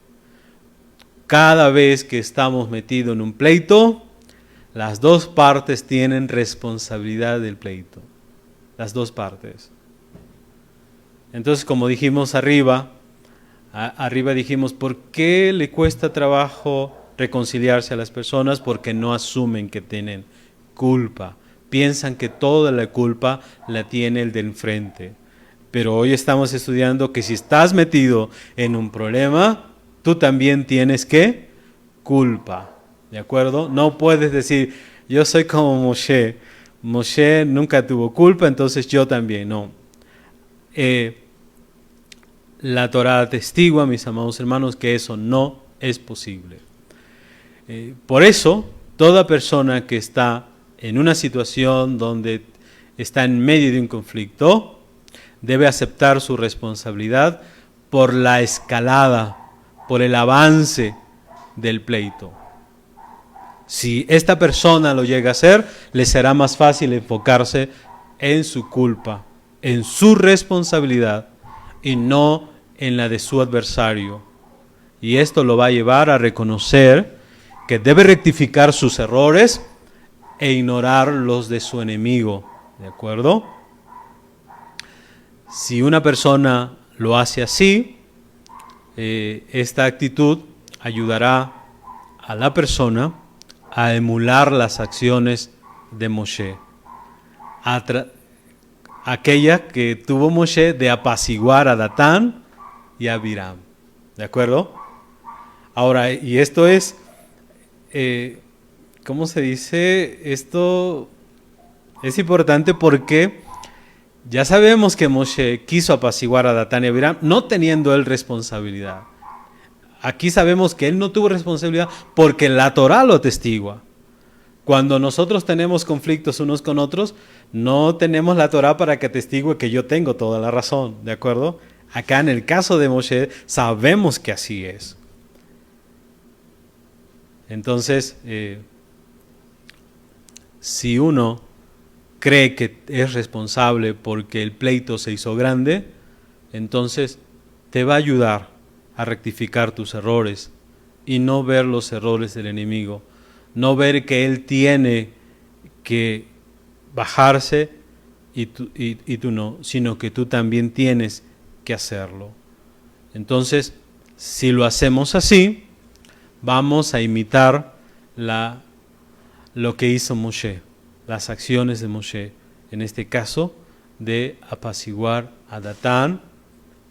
Cada vez que estamos metidos en un pleito, las dos partes tienen responsabilidad del pleito. Las dos partes. Entonces, como dijimos arriba dijimos, ¿por qué le cuesta trabajo reconciliarse a las personas porque no asumen que tienen culpa. Piensan que toda la culpa la tiene el de enfrente. Pero hoy estamos estudiando que si estás metido en un problema, tú también tienes ¿qué? Culpa. ¿De acuerdo? No puedes decir, yo soy como Moshe. Moshe nunca tuvo culpa, entonces yo también. No. La Torá atestigua, mis amados hermanos, que eso no es posible. Por eso, toda persona que está en una situación donde está en medio de un conflicto, debe aceptar su responsabilidad por la escalada, por el avance del pleito. Si esta persona lo llega a hacer, le será más fácil enfocarse en su culpa, en su responsabilidad y no en la de su adversario. Y esto lo va a llevar a reconocer que debe rectificar sus errores e ignorar los de su enemigo. ¿De acuerdo? Si una persona lo hace así, esta actitud ayudará a la persona a emular las acciones de Moshe. Aquella que tuvo Moshe de apaciguar a Datán y a Abiram. ¿De acuerdo? Ahora, y esto es, ¿cómo se dice? Esto es importante porque ya sabemos que Moshe quiso apaciguar a Datán y a Abiram, no teniendo él responsabilidad. Aquí sabemos que él no tuvo responsabilidad porque la Torá lo atestigua. Cuando nosotros tenemos conflictos unos con otros, no tenemos la Torá para que atestigue que yo tengo toda la razón, ¿de acuerdo? Acá en el caso de Moshe sabemos que así es. Entonces, si uno cree que es responsable porque el pleito se hizo grande, entonces te va a ayudar a rectificar tus errores y no ver los errores del enemigo, no ver que él tiene que bajarse y tú no, sino que tú también tienes que hacerlo. Entonces, si lo hacemos así, vamos a imitar lo que hizo Moshe, las acciones de Moshe, en este caso de apaciguar a Datán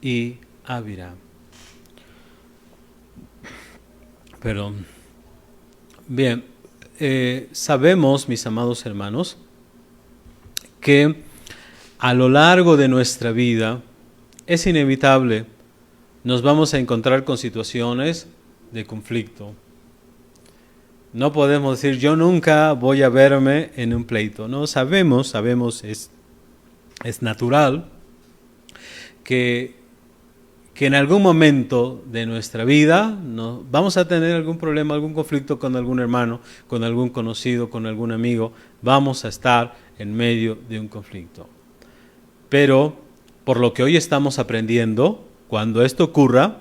y a Abiram. Perdón. Bien, sabemos, mis amados hermanos, que a lo largo de nuestra vida es inevitable, nos vamos a encontrar con situaciones de conflicto. No podemos decir, yo nunca voy a verme en un pleito. No, sabemos, es natural que en algún momento de nuestra vida vamos a tener algún problema, algún conflicto con algún hermano, con algún conocido, con algún amigo. Vamos a estar en medio de un conflicto. Pero, por lo que hoy estamos aprendiendo, cuando esto ocurra,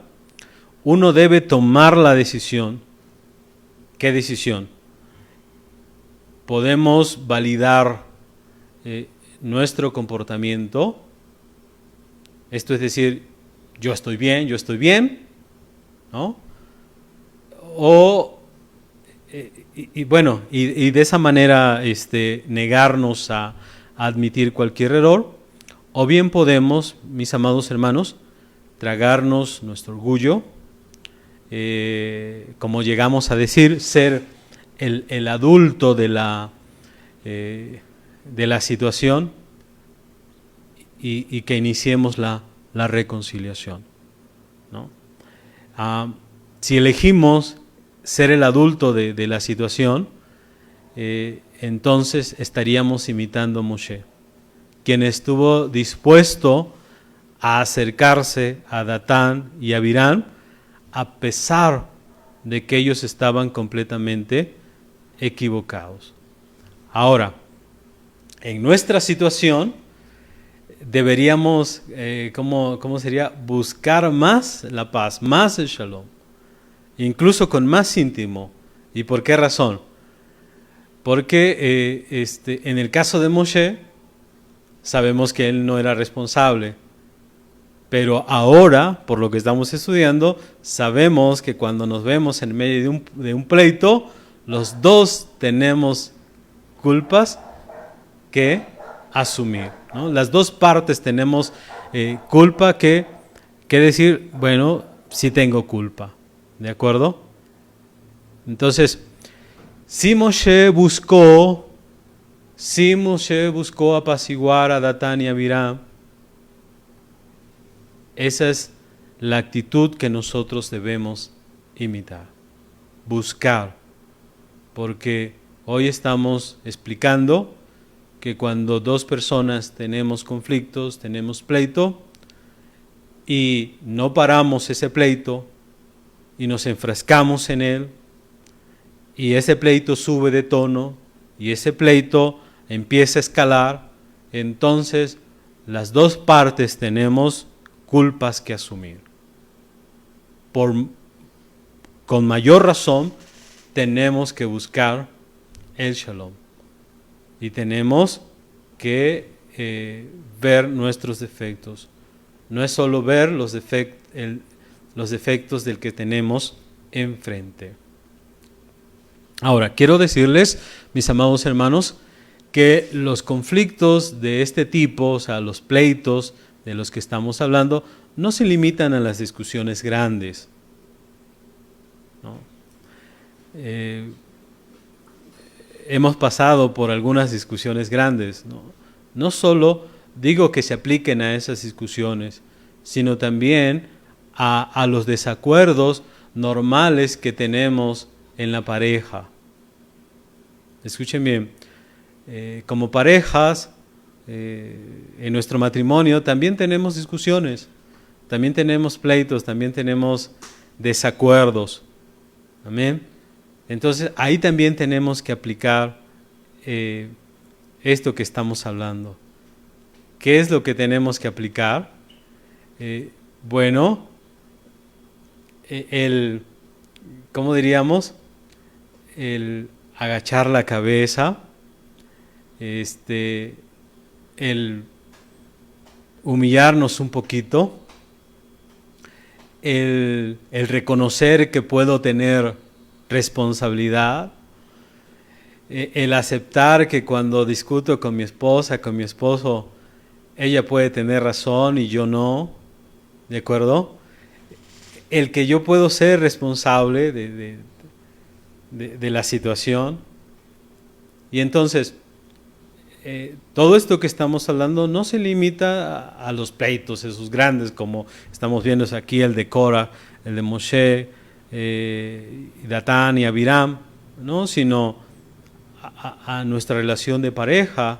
uno debe tomar la decisión. ¿Qué decisión? Podemos validar nuestro comportamiento. Esto es decir, yo estoy bien, ¿no? Y de esa manera negarnos a admitir cualquier error, o bien podemos, mis amados hermanos, tragarnos nuestro orgullo, como llegamos a decir, ser el adulto de la situación y que iniciemos la reconciliación, ¿no? Si elegimos ser el adulto de la situación, entonces estaríamos imitando a Moshe, quien estuvo dispuesto a acercarse a Datán y a Abiram a pesar de que ellos estaban completamente equivocados. Ahora, en nuestra situación deberíamos, ¿cómo sería? Buscar más la paz, más el shalom, incluso con más íntimo. ¿Y por qué razón? Porque en el caso de Moshe, sabemos que él no era responsable. Pero ahora, por lo que estamos estudiando, sabemos que cuando nos vemos en medio de un pleito, los dos tenemos culpas que asumir, ¿no? Las dos partes tenemos culpa que decir, bueno, sí tengo culpa, ¿de acuerdo? Entonces, si Moshe buscó apaciguar a Datán y Abiram, esa es la actitud que nosotros debemos imitar, buscar, porque hoy estamos explicando que cuando dos personas tenemos conflictos, tenemos pleito, y no paramos ese pleito y nos enfrascamos en él, y ese pleito sube de tono, y ese pleito empieza a escalar, entonces las dos partes tenemos culpas que asumir. Con mayor razón tenemos que buscar el Shalom. Y tenemos que ver nuestros defectos. No es solo ver los defectos del que tenemos enfrente. Ahora, quiero decirles, mis amados hermanos, que los conflictos de este tipo, o sea, los pleitos de los que estamos hablando, no se limitan a las discusiones grandes, ¿no? Hemos pasado por algunas discusiones grandes, ¿no? No solo digo que se apliquen a esas discusiones, sino también a los desacuerdos normales que tenemos en la pareja. Escuchen bien, como parejas, en nuestro matrimonio también tenemos discusiones, también tenemos pleitos, también tenemos desacuerdos. Amén. Entonces ahí también tenemos que aplicar esto que estamos hablando. ¿Qué es lo que tenemos que aplicar? Bueno, ¿cómo diríamos? El agachar la cabeza, el humillarnos un poquito, el reconocer que puedo tener responsabilidad, el aceptar que cuando discuto con mi esposa, con mi esposo, ella puede tener razón y yo no, ¿de acuerdo? El que yo puedo ser responsable de la situación. Y entonces, todo esto que estamos hablando no se limita a los pleitos, esos grandes, como estamos viendo aquí, el de Korah, el de Moshe, Datán y Abiram, ¿no? Sino a nuestra relación de pareja,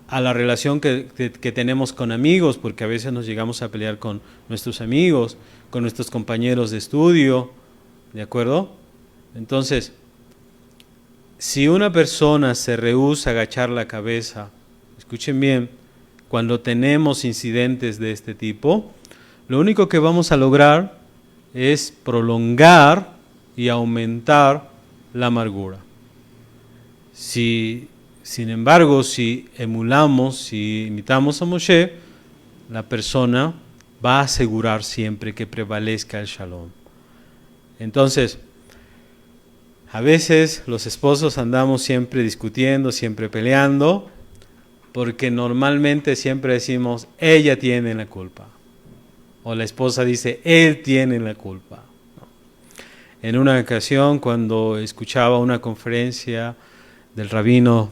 a la relación que tenemos con amigos, porque a veces nos llegamos a pelear con nuestros amigos, con nuestros compañeros de estudio, ¿de acuerdo? Entonces, si una persona se rehúsa a agachar la cabeza, escuchen bien, cuando tenemos incidentes de este tipo, lo único que vamos a lograr es prolongar y aumentar la amargura. Sin embargo, si emulamos, si imitamos a Moshe, la persona va a asegurar siempre que prevalezca el Shalom. Entonces, a veces los esposos andamos siempre discutiendo, siempre peleando, porque normalmente siempre decimos, ella tiene la culpa. O la esposa dice, él tiene la culpa. En una ocasión, cuando escuchaba una conferencia del rabino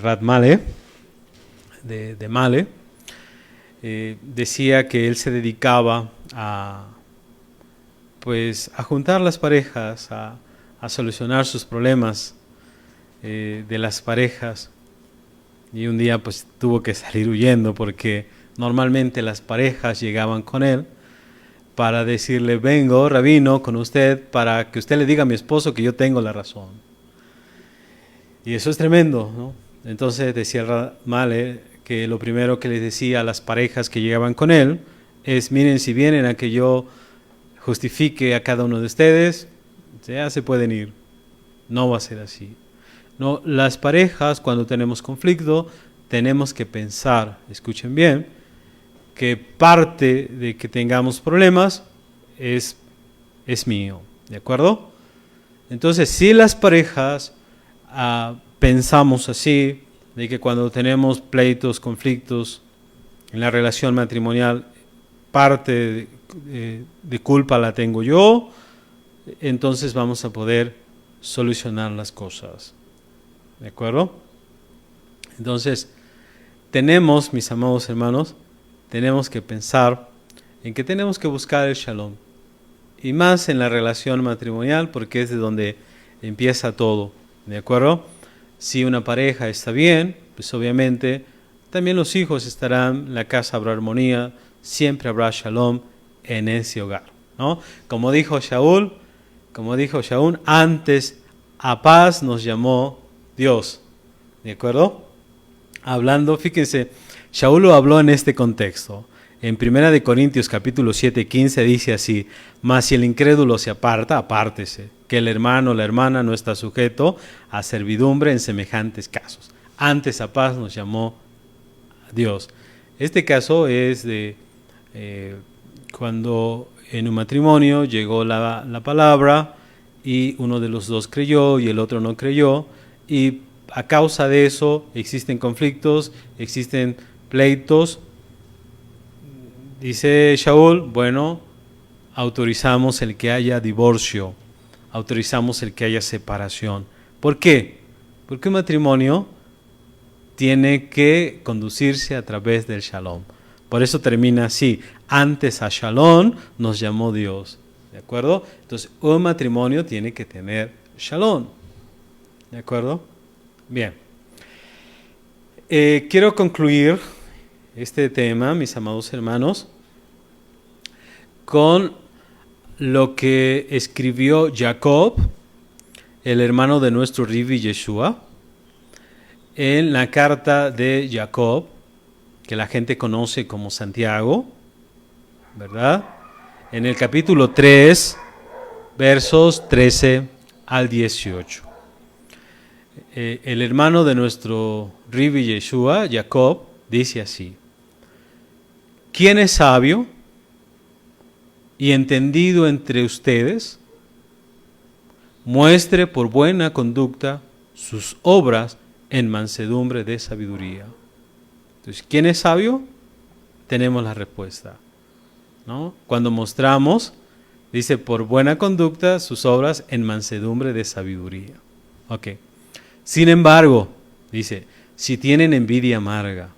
Rad Male, de Male, decía que él se dedicaba a juntar las parejas, a solucionar sus problemas de las parejas. Y un día pues tuvo que salir huyendo porque normalmente las parejas llegaban con él para decirle, vengo, rabino, con usted para que usted le diga a mi esposo que yo tengo la razón. Y eso es tremendo, ¿no? Entonces decía el Male que lo primero que les decía a las parejas que llegaban con él es, miren, si vienen a que yo justifique a cada uno de ustedes, ya se pueden ir. No va a ser así. No, las parejas, cuando tenemos conflicto, tenemos que pensar, escuchen bien, que parte de que tengamos problemas es mío, ¿de acuerdo? Entonces, si las parejas pensamos así, de que cuando tenemos pleitos, conflictos en la relación matrimonial, parte de culpa la tengo yo, entonces vamos a poder solucionar las cosas, ¿de acuerdo? Entonces, tenemos, mis amados hermanos, tenemos que pensar en que tenemos que buscar el shalom, y más en la relación matrimonial, porque es de donde empieza todo, ¿de acuerdo? Si una pareja está bien, pues obviamente también los hijos estarán, la casa habrá armonía, siempre habrá shalom en ese hogar, ¿no? Como dijo Shaul, antes a paz nos llamó Dios, ¿de acuerdo? Hablando, fíjense, Shaul lo habló en este contexto. En 1 Corintios capítulo 7, 15 dice así: mas si el incrédulo se aparta, apártese, que el hermano o la hermana no está sujeto a servidumbre en semejantes casos. Antes a paz nos llamó Dios. Este caso es de cuando en un matrimonio llegó la palabra y uno de los dos creyó y el otro no creyó, y a causa de eso existen conflictos, existen pleitos. Dice Shaul, bueno, autorizamos el que haya divorcio, autorizamos el que haya separación. ¿Por qué? Porque un matrimonio tiene que conducirse a través del shalom. Por eso termina así: antes a shalom nos llamó Dios, ¿de acuerdo? Entonces, un matrimonio tiene que tener shalom, ¿de acuerdo? Bien. Quiero concluir este tema, mis amados hermanos, con lo que escribió Jacob, el hermano de nuestro Rabbi Yeshua, en la carta de Jacob, que la gente conoce como Santiago, ¿verdad? En el capítulo 3, versos 13 al 18. El hermano de nuestro Rabbi Yeshua, Jacob, dice así: ¿quién es sabio y entendido entre ustedes? Muestre por buena conducta sus obras en mansedumbre de sabiduría. Entonces, ¿quién es sabio? Tenemos la respuesta, ¿no? Cuando mostramos, dice, por buena conducta sus obras en mansedumbre de sabiduría. Ok. Sin embargo, dice, si tienen envidia amarga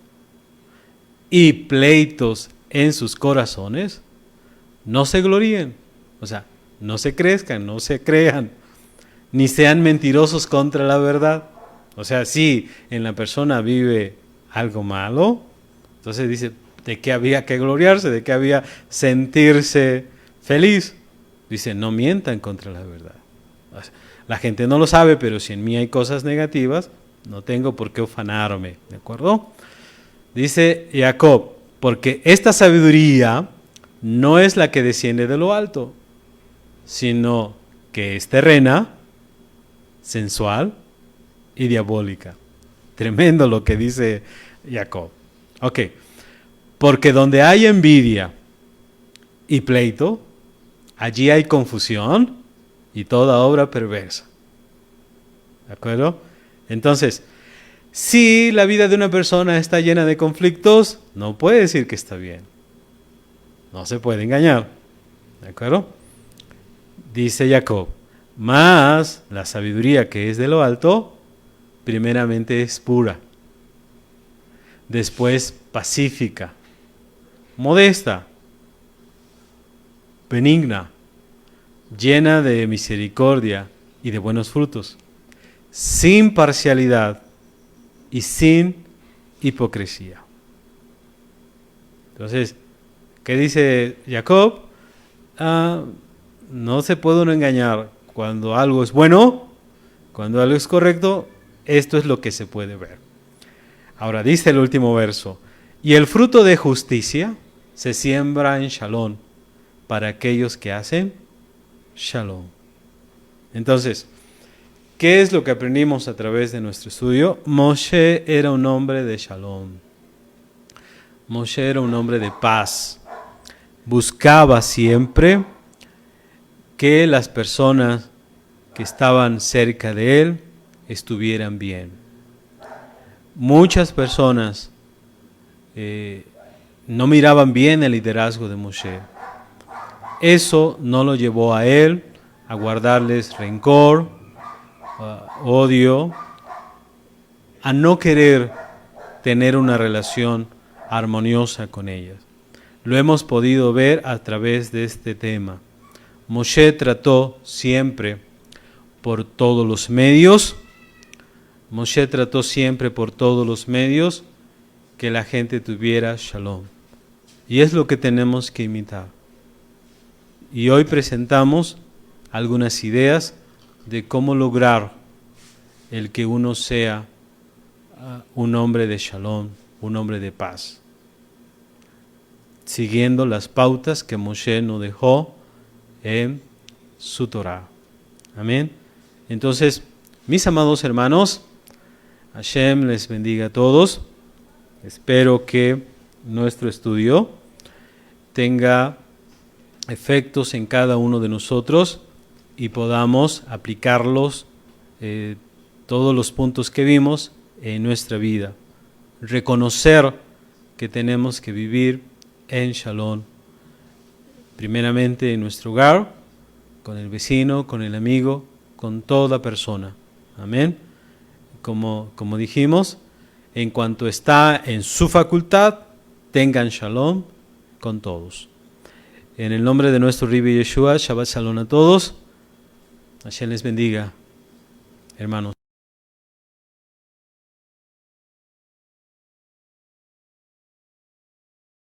y pleitos en sus corazones, no se gloríen, o sea, no se crezcan, no se crean, ni sean mentirosos contra la verdad. O sea, si en la persona vive algo malo, entonces dice, ¿de qué había que gloriarse? ¿De qué había sentirse feliz? Dice, no mientan contra la verdad. O sea, la gente no lo sabe, pero si en mí hay cosas negativas, no tengo por qué ufanarme, ¿de acuerdo? Dice Jacob, porque esta sabiduría no es la que desciende de lo alto, sino que es terrena, sensual y diabólica. Tremendo lo que dice Jacob. Ok, porque donde hay envidia y pleito, allí hay confusión y toda obra perversa. ¿De acuerdo? Entonces, si la vida de una persona está llena de conflictos, no puede decir que está bien. No se puede engañar. ¿De acuerdo? Dice Jacob, mas la sabiduría que es de lo alto, primeramente es pura, después pacífica, modesta, benigna, llena de misericordia y de buenos frutos, sin parcialidad y sin hipocresía. Entonces, ¿qué dice Jacob? No se puede uno engañar. Cuando algo es bueno, cuando algo es correcto, esto es lo que se puede ver. Ahora dice el último verso, y el fruto de justicia se siembra en shalom para aquellos que hacen shalom. Entonces, ¿qué es lo que aprendimos a través de nuestro estudio? Moshe era un hombre de shalom. Moshe era un hombre de paz. Buscaba siempre que las personas que estaban cerca de él estuvieran bien. Muchas personas no miraban bien el liderazgo de Moshe. Eso no lo llevó a él a guardarles rencor, odio, a no querer tener una relación armoniosa con ellas. Lo hemos podido ver a través de este tema. Moshe trató siempre por todos los medios, que la gente tuviera shalom. Y es lo que tenemos que imitar. Y hoy presentamos algunas ideas de cómo lograr el que uno sea un hombre de shalom, un hombre de paz, siguiendo las pautas que Moshe nos dejó en su Torah. Amén. Entonces, mis amados hermanos, Hashem les bendiga a todos. Espero que nuestro estudio tenga efectos en cada uno de nosotros y podamos aplicarlos, todos los puntos que vimos, en nuestra vida. Reconocer que tenemos que vivir en Shalom, primeramente en nuestro hogar, con el vecino, con el amigo, con toda persona. Amén. Como dijimos, en cuanto está en su facultad, tengan Shalom con todos. En el nombre de nuestro Rabbi Yeshua, Shabbat Shalom a todos. Hashem les bendiga, hermanos.